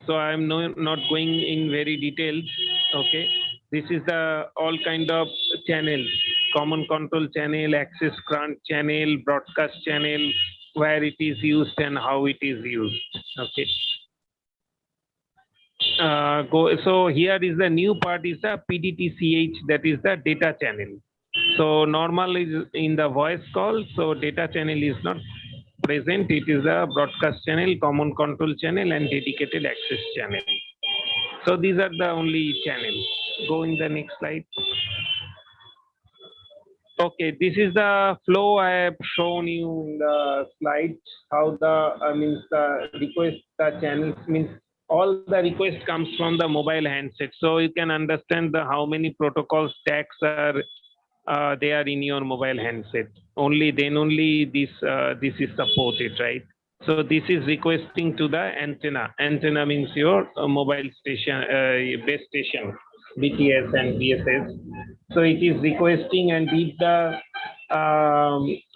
So I'm not going in very details. Okay, this is the all kind of channels: common control channel, access grant channel, broadcast channel, where it is used and how it is used. Okay. So here is the new part is the PDTCH, that is the data channel. So normal is in the voice call, so data channel is not present. It is a broadcast channel, common control channel, and dedicated access channel. So these are the only channels. Go in the next slide. Okay, this is the flow I have shown you in the slides. How the means the request, the channels means all the request comes from the mobile handset. So you can understand the how many protocol stacks are they are in your mobile handset. Only then only this is supported, right? So this is requesting to the antenna. Antenna means your mobile station, base station, BTS and BSS. So it is requesting, and if the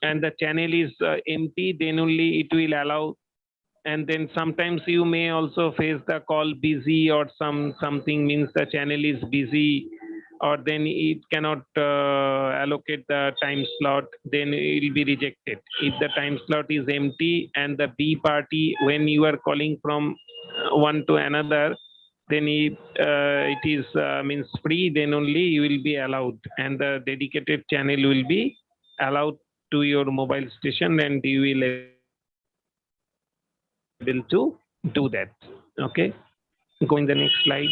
and the channel is empty, then only it will allow. And then sometimes you may also face the call busy, or something means the channel is busy, or then it cannot allocate the time slot, then it will be rejected. If the time slot is empty and the B party, when you are calling from one to another, then if it is means free, then only you will be allowed, and the dedicated channel will be allowed to your mobile station, and you will able to do that. Okay, go in the next slide.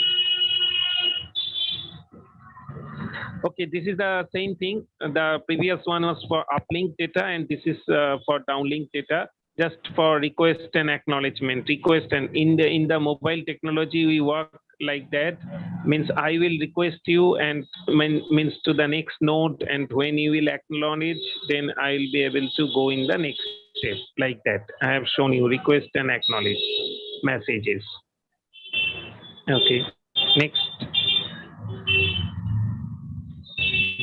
Okay, this is the same thing. The previous one was for uplink data, and this is for downlink data, just for request and acknowledgement. Request, and in the mobile technology, we work like that. Means I will request you and means to the next node, and when you will acknowledge, then I will be able to go in the next step like that. I have shown you request and acknowledge messages. Okay, next.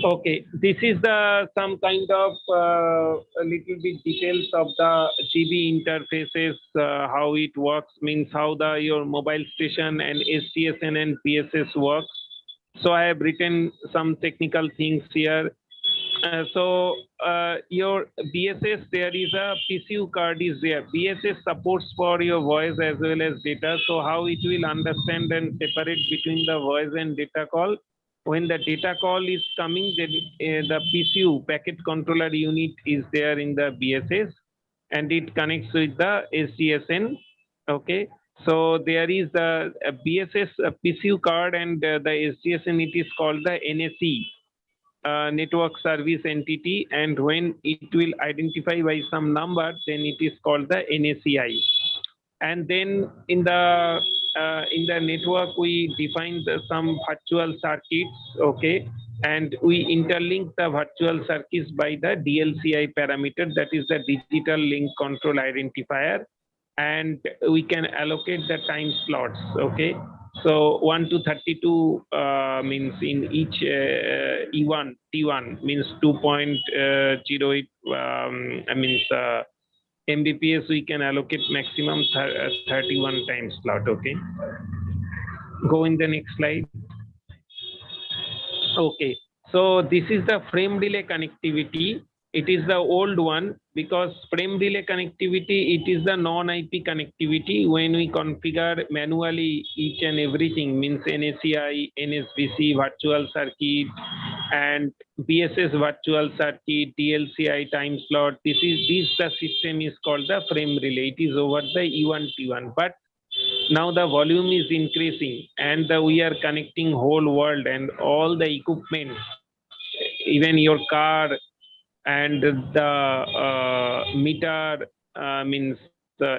Okay, this is the some kind of a little bit details of the GB interfaces, how it works, means how the your mobile station and SGSN and PSS works. So I have written some technical things here. Your BSS, there is a PCU card is there. BSS supports for your voice as well as data. So how it will understand and separate between the voice and data call. When the data call is coming, then the PCU packet controller unit is there in the BSS, and it connects with the SGSN. Okay. So there is the BSS PCU card, and the SGSN, it is called the NSE. Network service entity, and when it will identify by some number, then it is called the NACI. And then in the network we define some virtual circuits, okay, and we interlink the virtual circuits by the DLCI parameter, that is the digital link control identifier, and we can allocate the time slots, okay. So 1 to 32 means in each E1, T1 means 2.08 means Mbps, we can allocate maximum 31 time slot, okay. Go in the next slide. Okay, so this is the frame relay connectivity. It is the old one, because frame relay connectivity, it is the non-IP connectivity. When we configure manually each and everything, means NACI, NSBC, virtual circuit, and BSS virtual circuit, DLCI time slot. The system is called the frame relay. It is over the E1, T1. But now the volume is increasing, and we are connecting whole world and all the equipment, even your car, and the meter, means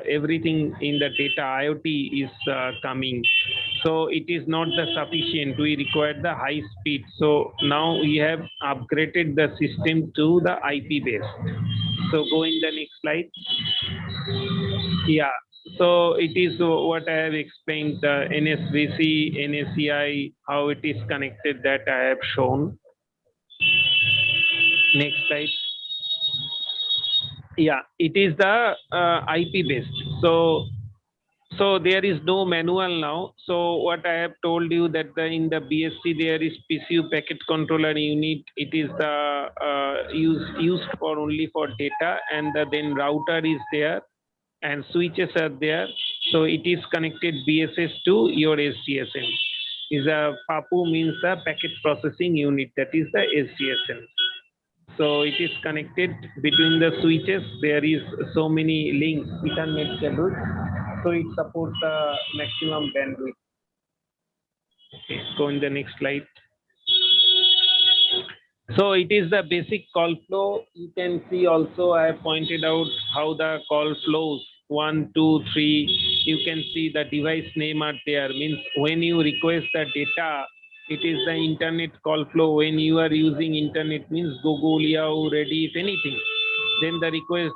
everything in the data IoT is coming. So it is not the sufficient. We require the high speed. So now we have upgraded the system to the IP based. So go in the next slide. Yeah. So it is what I have explained, the NSBC, NACI, how it is connected, that I have shown. Next slide. Yeah, it is the IP based. So there is no manual now. So what I have told you, that in the BSC there is PCU packet controller unit. It is the used for only for data, and then router is there, and switches are there. So it is connected BSS to your SGSN. Is a PAPU, means the packet processing unit, that is the SGSN. So it is connected between the switches. There is so many links, Ethernet cables. So it supports the maximum bandwidth. Okay, go in the next slide. So it is the basic call flow. You can see also I have pointed out how the call flows. 1, 2, 3. You can see the device name are there. Means when you request the data, it is the internet call flow. When you are using internet, means Google, Yahoo, Reddit, anything. Then the request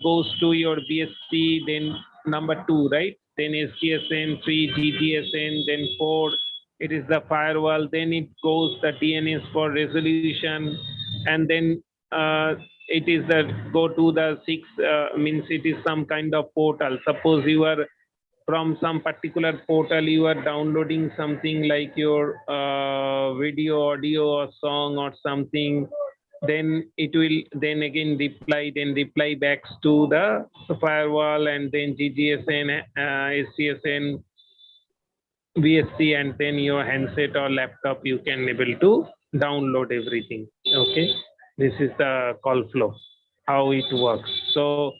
goes to your BSC, then number 2, right? Then SGSN, 3, TGSN, then 4. It is the firewall. Then it goes the DNS for resolution, and then it is the go to the 6, means it is some kind of portal. Suppose you are from some particular portal, you are downloading something like your video, audio, or song or something. Then it will then again reply back to the firewall, and then GGSN, SCSN, VSC, and then your handset or laptop, you can able to download everything. Okay, this is the call flow, how it works. So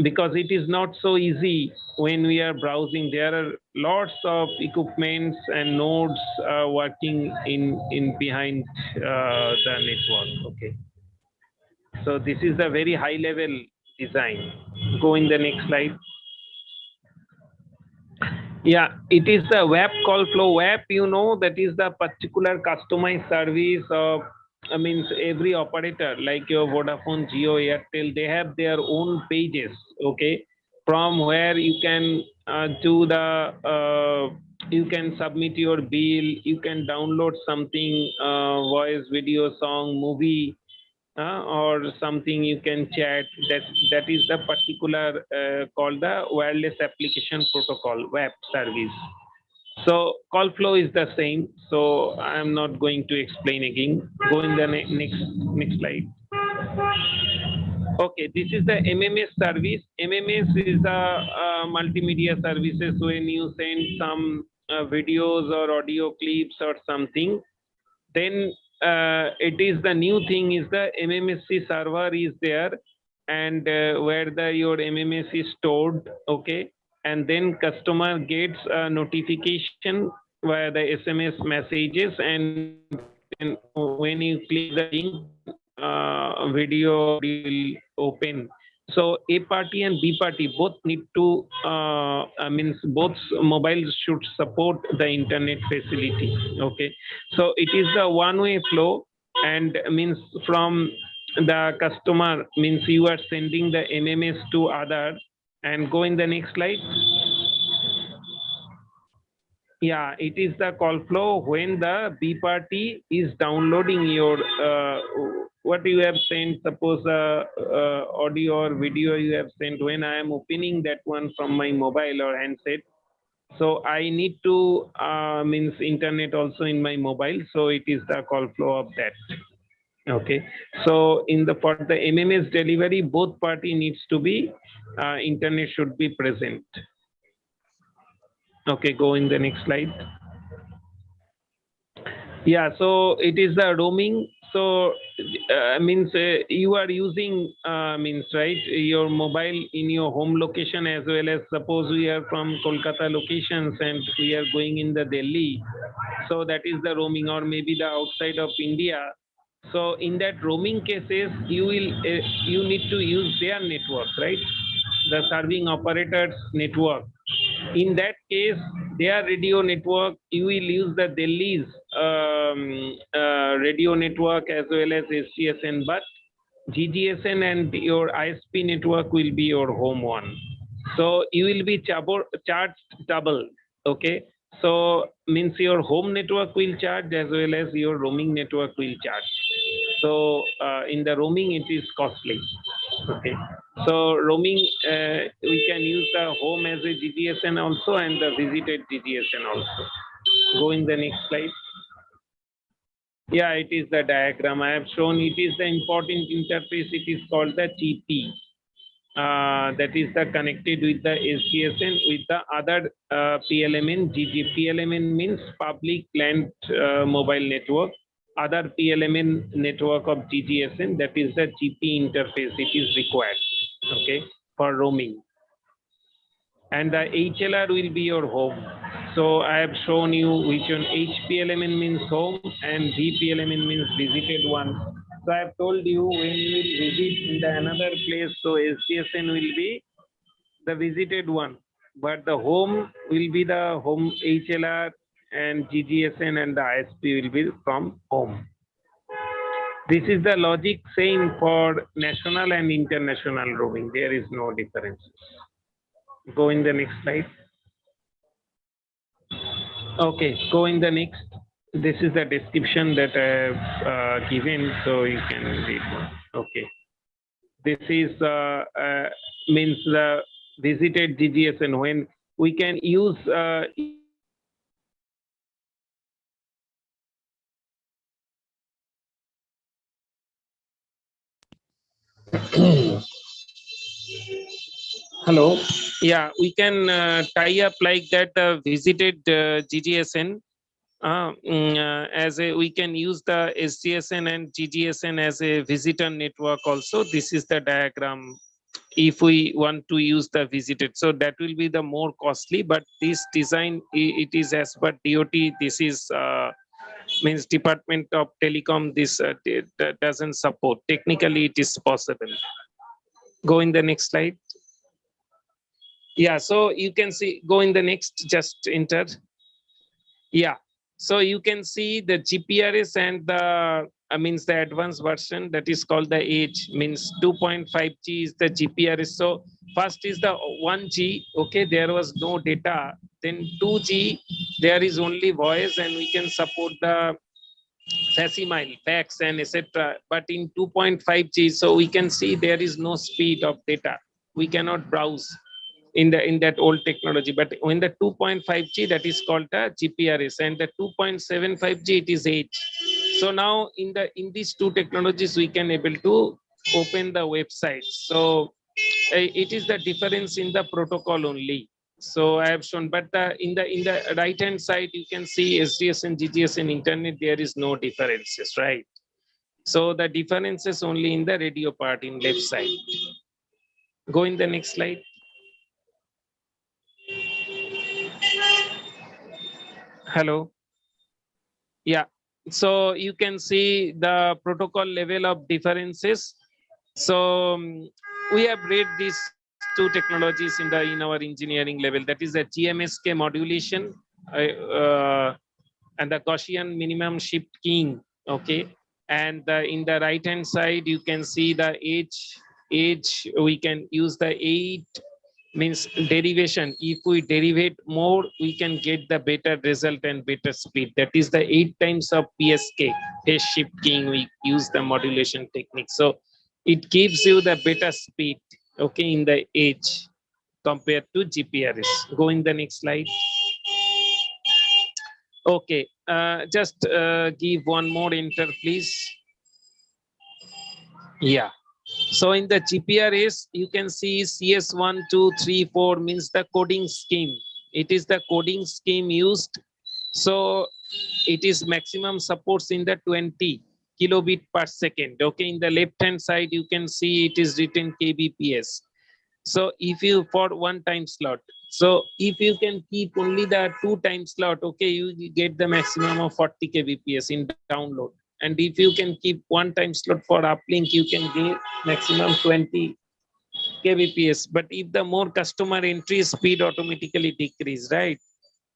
because it is not so easy when we are browsing, there are lots of equipments and nodes working in behind the network. Okay, so this is the very high level design. Go in the next slide. Yeah, it is the web call flow. Web, you know, that is the particular customized service of, I mean, every operator like your Vodafone, Jio, Airtel, they have their own pages, okay, from where you can do the, you can submit your bill, you can download something, voice, video, song, movie, or something you can chat. That is the particular called the wireless application protocol web service. So call flow is the same, so I am not going to explain again. Go in the next slide. Okay, this is the MMS service. MMS is the multimedia services. When you send some videos or audio clips or something, then it is the new thing is the MMSC server is there, and where the your MMS is stored, okay, and then customer gets a notification via the SMS messages, and then when you click the link, then video will open. So A party and B party both need to, I mean, both mobiles should support the internet facility. Okay, so it is the one-way flow, and means from the customer, means you are sending the MMS to other. And go in the next slide. Yeah, it is the call flow when the B party is downloading your what you have sent. Suppose audio or video you have sent. When I am opening that one from my mobile or handset, so I need to means internet also in my mobile. So it is the call flow of that. Okay. So in the for the MMS delivery, both party needs to be internet should be present. Okay, go in the next slide. Yeah, so it is the roaming. So means you are using means right your mobile in your home location, as well as suppose we are from Kolkata locations and we are going in the Delhi. So that is the roaming, or maybe the outside of India. So in that roaming cases, you will you need to use their network, right? The serving operators network. In that case, their radio network, you will use the Delhi's radio network as well as SGSN, but GGSN and your ISP network will be your home one. So you will be charged double. Okay. So means your home network will charge as well as your roaming network will charge. So in the roaming, it is costly. Okay. So roaming, we can use the home as a GGSN also and the visited GGSN also. Go in the next slide. Yeah, it is the diagram I have shown. It is the important interface. It is called the TP. That is the connected with the SGSN with the other PLMN. PLMN means public land mobile network. Other PLMN network of GGSN, that is the GP interface. It is required, okay, for roaming. And the HLR will be your home. So I have shown you which one. HPLMN means home and GPLMN means visited one. So I have told you when you will visit in the another place, so SGSN will be the visited one, but the home will be the home HLR, and GGSN and the ISP will be from home. This is the logic same for national and international roaming. There is no difference. Go in the next slide. Okay, go in the next. This is the description that I have given, so you can read one. Okay. This is means the visited GGSN when we can use hello. Yeah, we can tie up like that visited GGSN as a, we can use the SGSN and GGSN as a visitor network also. This is the diagram if we want to use the visited. So that will be the more costly, but this design, it is as per DOT. This is means Department of Telecom. This doesn't support. Technically, it is possible. Go in the next slide. Yeah, so you can see, go in the next, just enter. Yeah, so you can see the GPRS and the means the advanced version, that is called the Edge, means 2.5G is the GPRS. So first is the 1G, okay, there was no data. Then 2G, there is only voice and we can support the facsimile, fax and etc. But in 2.5G, so we can see there is no speed of data. We cannot browse in that old technology. But in the 2.5G, that is called the GPRS, and the 2.75G, it is H. So now in these two technologies, we can able to open the website. So it is the difference in the protocol only. So I have shown, but in the right hand side, you can see SDSN, GGSN, internet. There is no differences, right? So the difference is only in the radio part in left side. Go in the next slide. Hello. Yeah. So you can see the protocol level of differences. So we have read these two technologies in our engineering level. That is the GMSK modulation and the Gaussian minimum shift keying. Okay. And in the right hand side, you can see the age. We can use the 8 means derivation. If we derivate more, we can get the better result and better speed. That is the 8 times of PSK, phase shift keying. We use the modulation technique. So it gives you the better speed, okay, in the edge compared to GPRS. Go in the next slide. Okay, just give one more enter, please. Yeah. So in the GPRS, you can see CS1, 2, 3, 4 means the coding scheme. It is the coding scheme used. So it is maximum supports in the 20 kilobit per second. Okay, in the left hand side, you can see it is written kbps. So if you for one time slot, so if you can keep only the 2 time slot, okay, you get the maximum of 40 kbps in download. And if you can keep 1 time slot for uplink, you can get maximum 20 kbps. But if the more customer entry, speed automatically decrease, right?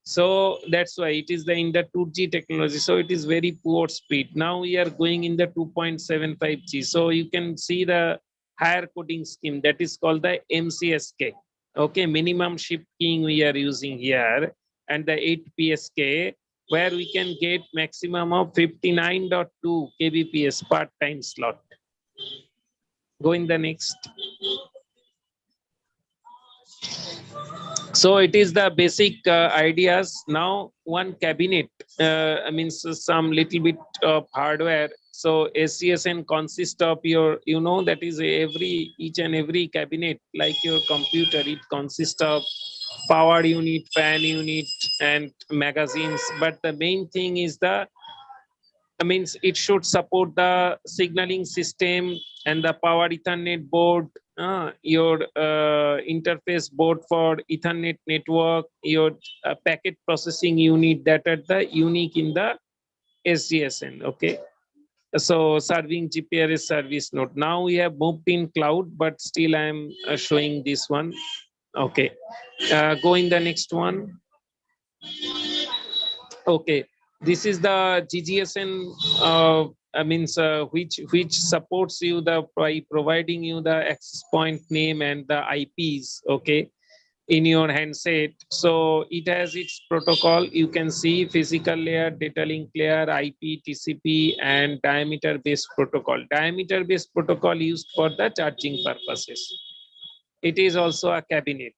So that's why it is in the 2G technology. So it is very poor speed. Now we are going in the 2.75G. So you can see the higher coding scheme, that is called the MCSK. Okay, minimum shift keying we are using here, and the 8 PSK, where we can get maximum of 59.2 kbps per time slot. Go in the next. So it is the basic ideas. Now one cabinet means some little bit of hardware. So SCSN consists of your, that is each and every cabinet, like your computer, it consists of power unit, fan unit, and magazines. But the main thing is means it should support the signaling system and the power Ethernet board, your interface board for Ethernet network, your packet processing unit, that are the unique in the SGSN. Okay. So serving GPRS service node. Now we have moved in cloud, but still I am showing this one. Okay. Go in the next one. Okay, this is the GGSN which supports you by providing you the access point name and the IPs, okay, in your handset. So it has its protocol. You can see physical layer, data link layer, IP, TCP, and diameter based protocol. Diameter based protocol used for the charging purposes. It is also a cabinet.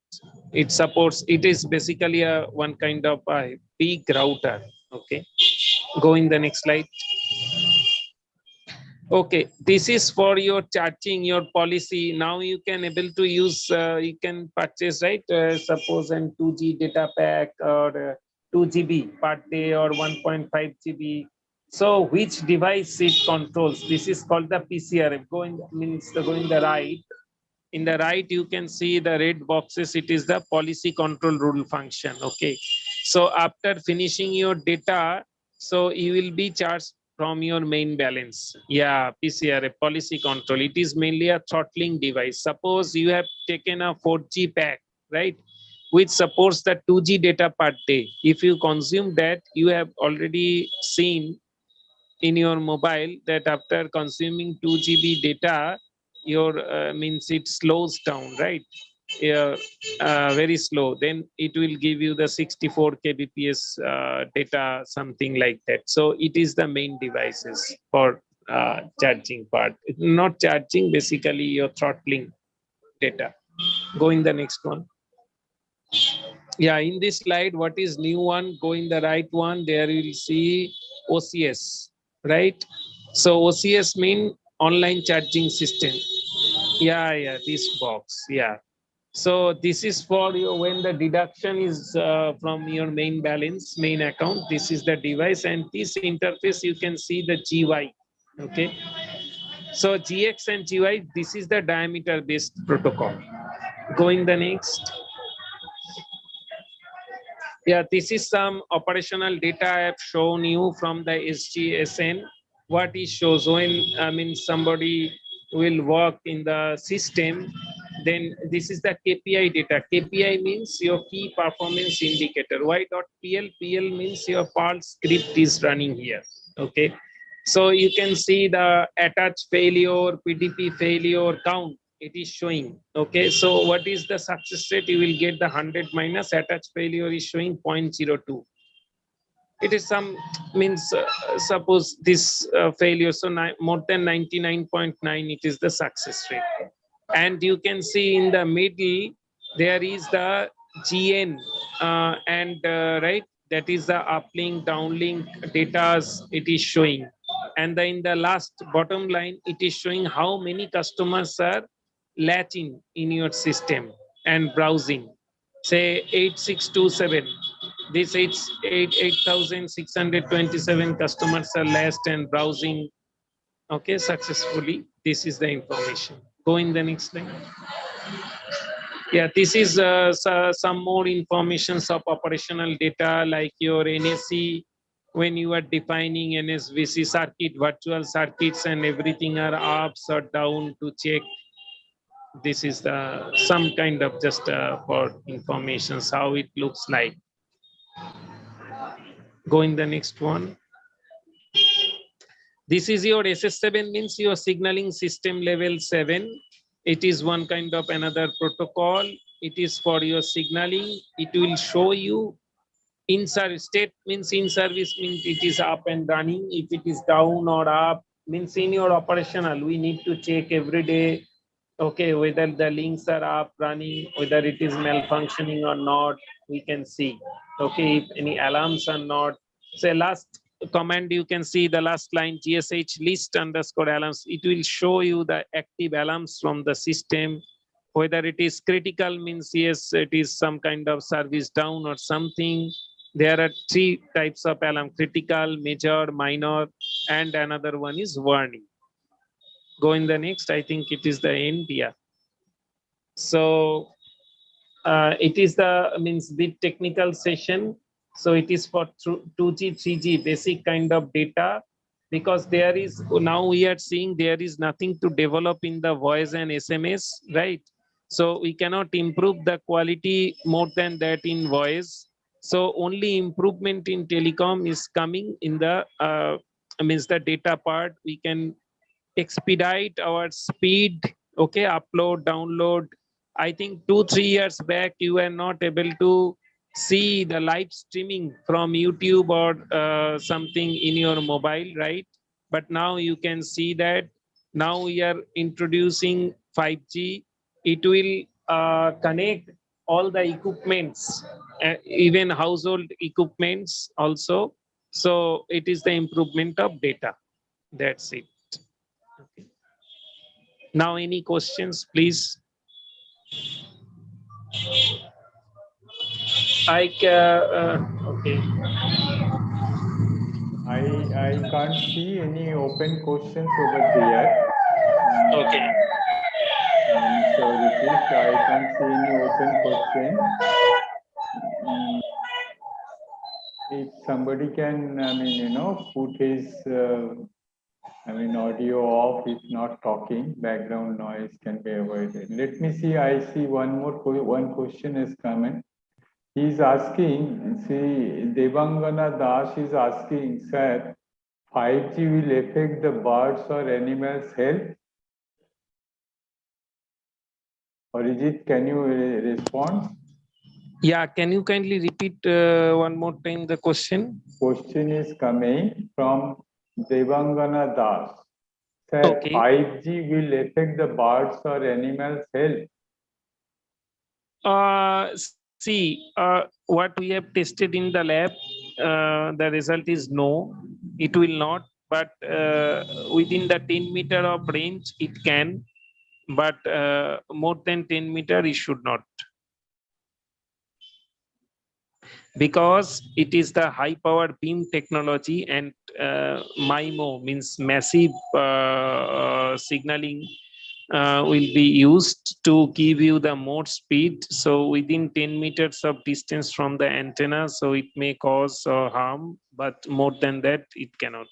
It supports, it is basically a one kind of a big router. Okay, go in the next slide. Okay, this is for your charging, your policy. Now you can able to use, you can purchase, right? Suppose an 2G data pack or 2 GB per day or 1.5 GB. So which device it controls? This is called the PCRF. Go in the right. In the right, you can see the red boxes. It is the policy control rule function. Okay. So after finishing your data, so you will be charged from your main balance. Yeah, PCRA, policy control. It is mainly a throttling device. Suppose you have taken a 4G pack, right? Which supports the 2G data per day. If you consume that, you have already seen in your mobile that after consuming 2 GB data, your means it slows down, right? Yeah, very slow. Then it will give you the 64 kbps data, something like that. So it is the main devices for charging part. Not charging, basically you're throttling data. Go in the next one. Yeah, in this slide, what is new one? Go in the right one. There you will see OCS, right? So OCS mean online charging system. Yeah, this box. Yeah. So this is for you when the deduction is from your main balance, main account. This is the device, and this interface you can see the GY. Okay. So GX and GY, this is the diameter based protocol. Going the next. Yeah, this is some operational data I have shown you from the SGSN. What it shows when somebody will work in the system, then this is the KPI data. KPI means your key performance indicator. Y.PL, PL means your Perl script is running here. Okay. So you can see the attach failure, PDP failure count. It is showing. Okay, so what is the success rate? You will get the 100 minus attach failure is showing 0.02. It is some means suppose this failure, so more than 99.9, it is the success rate. And you can see in the middle there is the GN right, that is the uplink downlink data it is showing. And then in the last bottom line, it is showing how many customers are latching in your system and browsing. Say 8627. This 8,627 customers are latched and browsing, okay, successfully. This is the information. Go in the next slide. Yeah, this is some more informations of operational data like your NSC. When you are defining NSVC circuit, virtual circuits and everything are ups or down to check. This is the some kind of just for informations how it looks like. Go in the next one. This is your SS7 means your signaling system level 7. It is one kind of another protocol. It is for your signaling. It will show you in service. State means in service means it is up and running. If it is down or up means in your operational, we need to check every day, okay, whether the links are up running, whether it is malfunctioning or not, we can see. Okay, if any alarms are not. Say last command, you can see the last line GSH list underscore alarms. It will show you the active alarms from the system. Whether it is critical means yes, it is some kind of service down or something. There are 3 types of alarm: critical, major, minor, and another one is warning. Go in the next. I think it is the end. Yeah. So it is the means bit technical session. So it is for 2G, 3G basic kind of data, because there is now we are seeing there is nothing to develop in the voice and SMS, right? So we cannot improve the quality more than that in voice. So only improvement in telecom is coming in the means the data part. We can expedite our speed, okay, upload, download. I think 2-3 years back you were not able to see the live streaming from YouTube or something in your mobile, right? But now you can see that. Now we are introducing 5G. It will connect all the equipments, even household equipments also. So it is the improvement of data. That's it. Okay. Now, any questions, please? Okay. I can't see any open questions over there. Okay. So Ritesh, I can't see any open question. If somebody can, put his I mean, audio off if not talking, background noise can be avoided. Let me see, I see one question is coming. He's asking, see, Devangana Das is asking, sir, 5G will affect the birds or animals' health? Or is it, can you respond? Yeah, can you kindly repeat one more time the question? Question is coming from Devangana Das. Sir, Okay. 5G will affect the birds or animals' health? See, what we have tested in the lab, the result is no, it will not, but within the 10 meter of range, it can, but more than 10 meter, it should not. Because it is the high power beam technology and MIMO means massive signaling will be used to give you the more speed. So within 10 meters of distance from the antenna, so it may cause harm, but more than that, it cannot.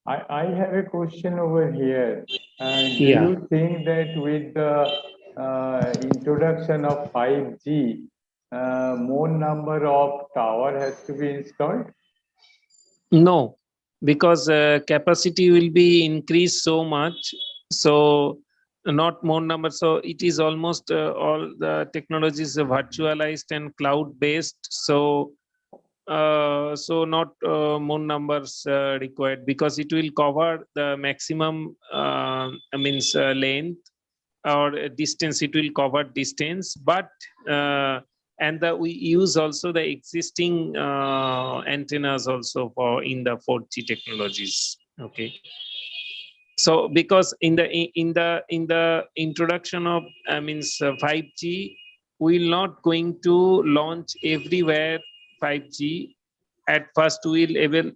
I have a question over here. Do Yeah. you think that with the introduction of 5G, more number of tower has to be installed? No, because capacity will be increased so much. So not more number. So it is almost all the technologies are virtualized and cloud based. So so not more numbers required because it will cover the maximum means length or distance. It will cover distance, but and we use also the existing antennas also for in the 4G technologies. Okay. So because in the introduction of 5G, we're not going to launch everywhere 5G. At first, we'll even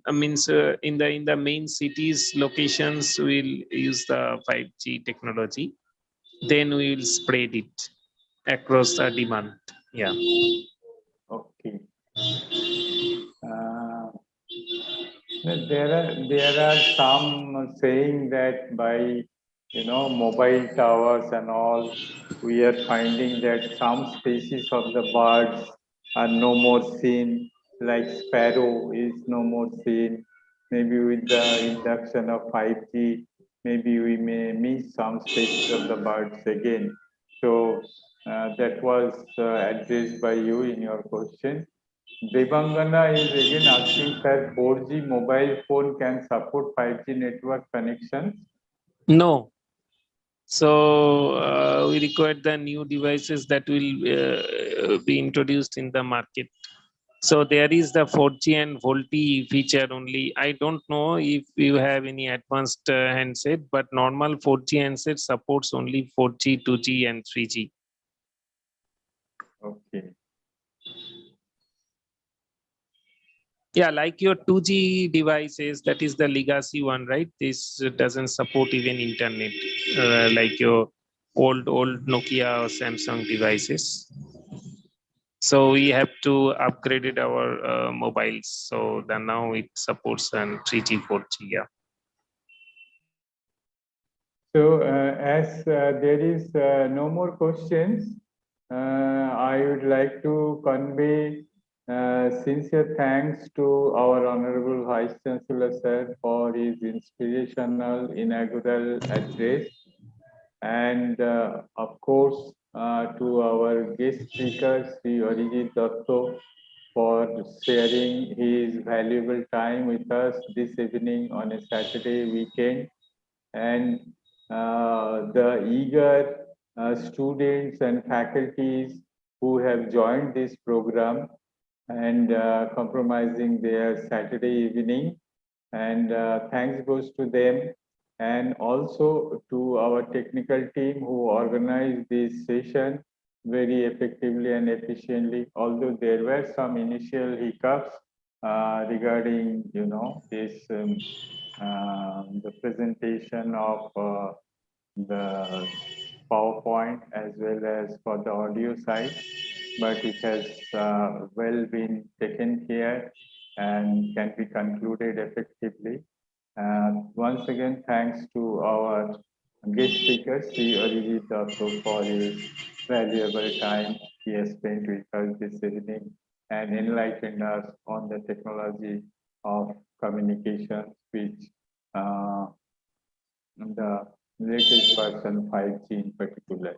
in the main cities locations we'll use the 5G technology. Then we will spread it across the demand. Yeah. Okay. There are some saying that by mobile towers and all, we are finding that some species of the birds are no more seen, like sparrow is no more seen. Maybe with the induction of 5G, maybe we may miss some species of the birds again. So that was addressed by you in your question. Devangana is again asking, sir, 4G mobile phone can support 5G network connections? No. So we require the new devices that will be introduced in the market. So there is the 4G and VoLTE feature only. I don't know if you have any advanced handset, but normal 4G handset supports only 4G, 2G, and 3G. Okay. Yeah, like your 2G devices, that is the legacy one, right? This doesn't support even internet, like your old Nokia or Samsung devices. So we have to upgrade our mobiles. So then now it supports 3G, 4G. Yeah. So as there is no more questions, I would like to convey sincere thanks to our Honorable Vice Chancellor, sir, for his inspirational inaugural address. And of course, to our guest speaker, Sri Arijit Datto, for sharing his valuable time with us this evening on a Saturday weekend. And the eager students and faculties who have joined this program and compromising their Saturday evening. And thanks goes to them and also to our technical team who organized this session very effectively and efficiently. Although there were some initial hiccups regarding, this the presentation of the PowerPoint as well as for the audio side, but it has well been taken care and can be concluded effectively. Once again, thanks to our guest speaker, Sri Arijit Dasso, for his valuable time he has spent with us this evening and enlightened us on the technology of communications, which the latest version 5G in particular.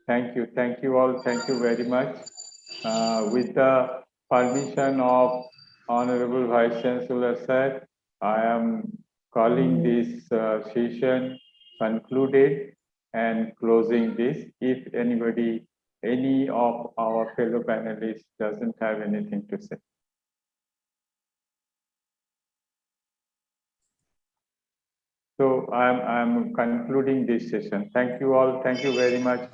Thank you all, thank you very much. With the permission of Honorable Vice Chancellor Sir, I am calling this session concluded and closing this. If anybody, any of our fellow panelists doesn't have anything to say. So I'm concluding this session. Thank you all. Thank you very much.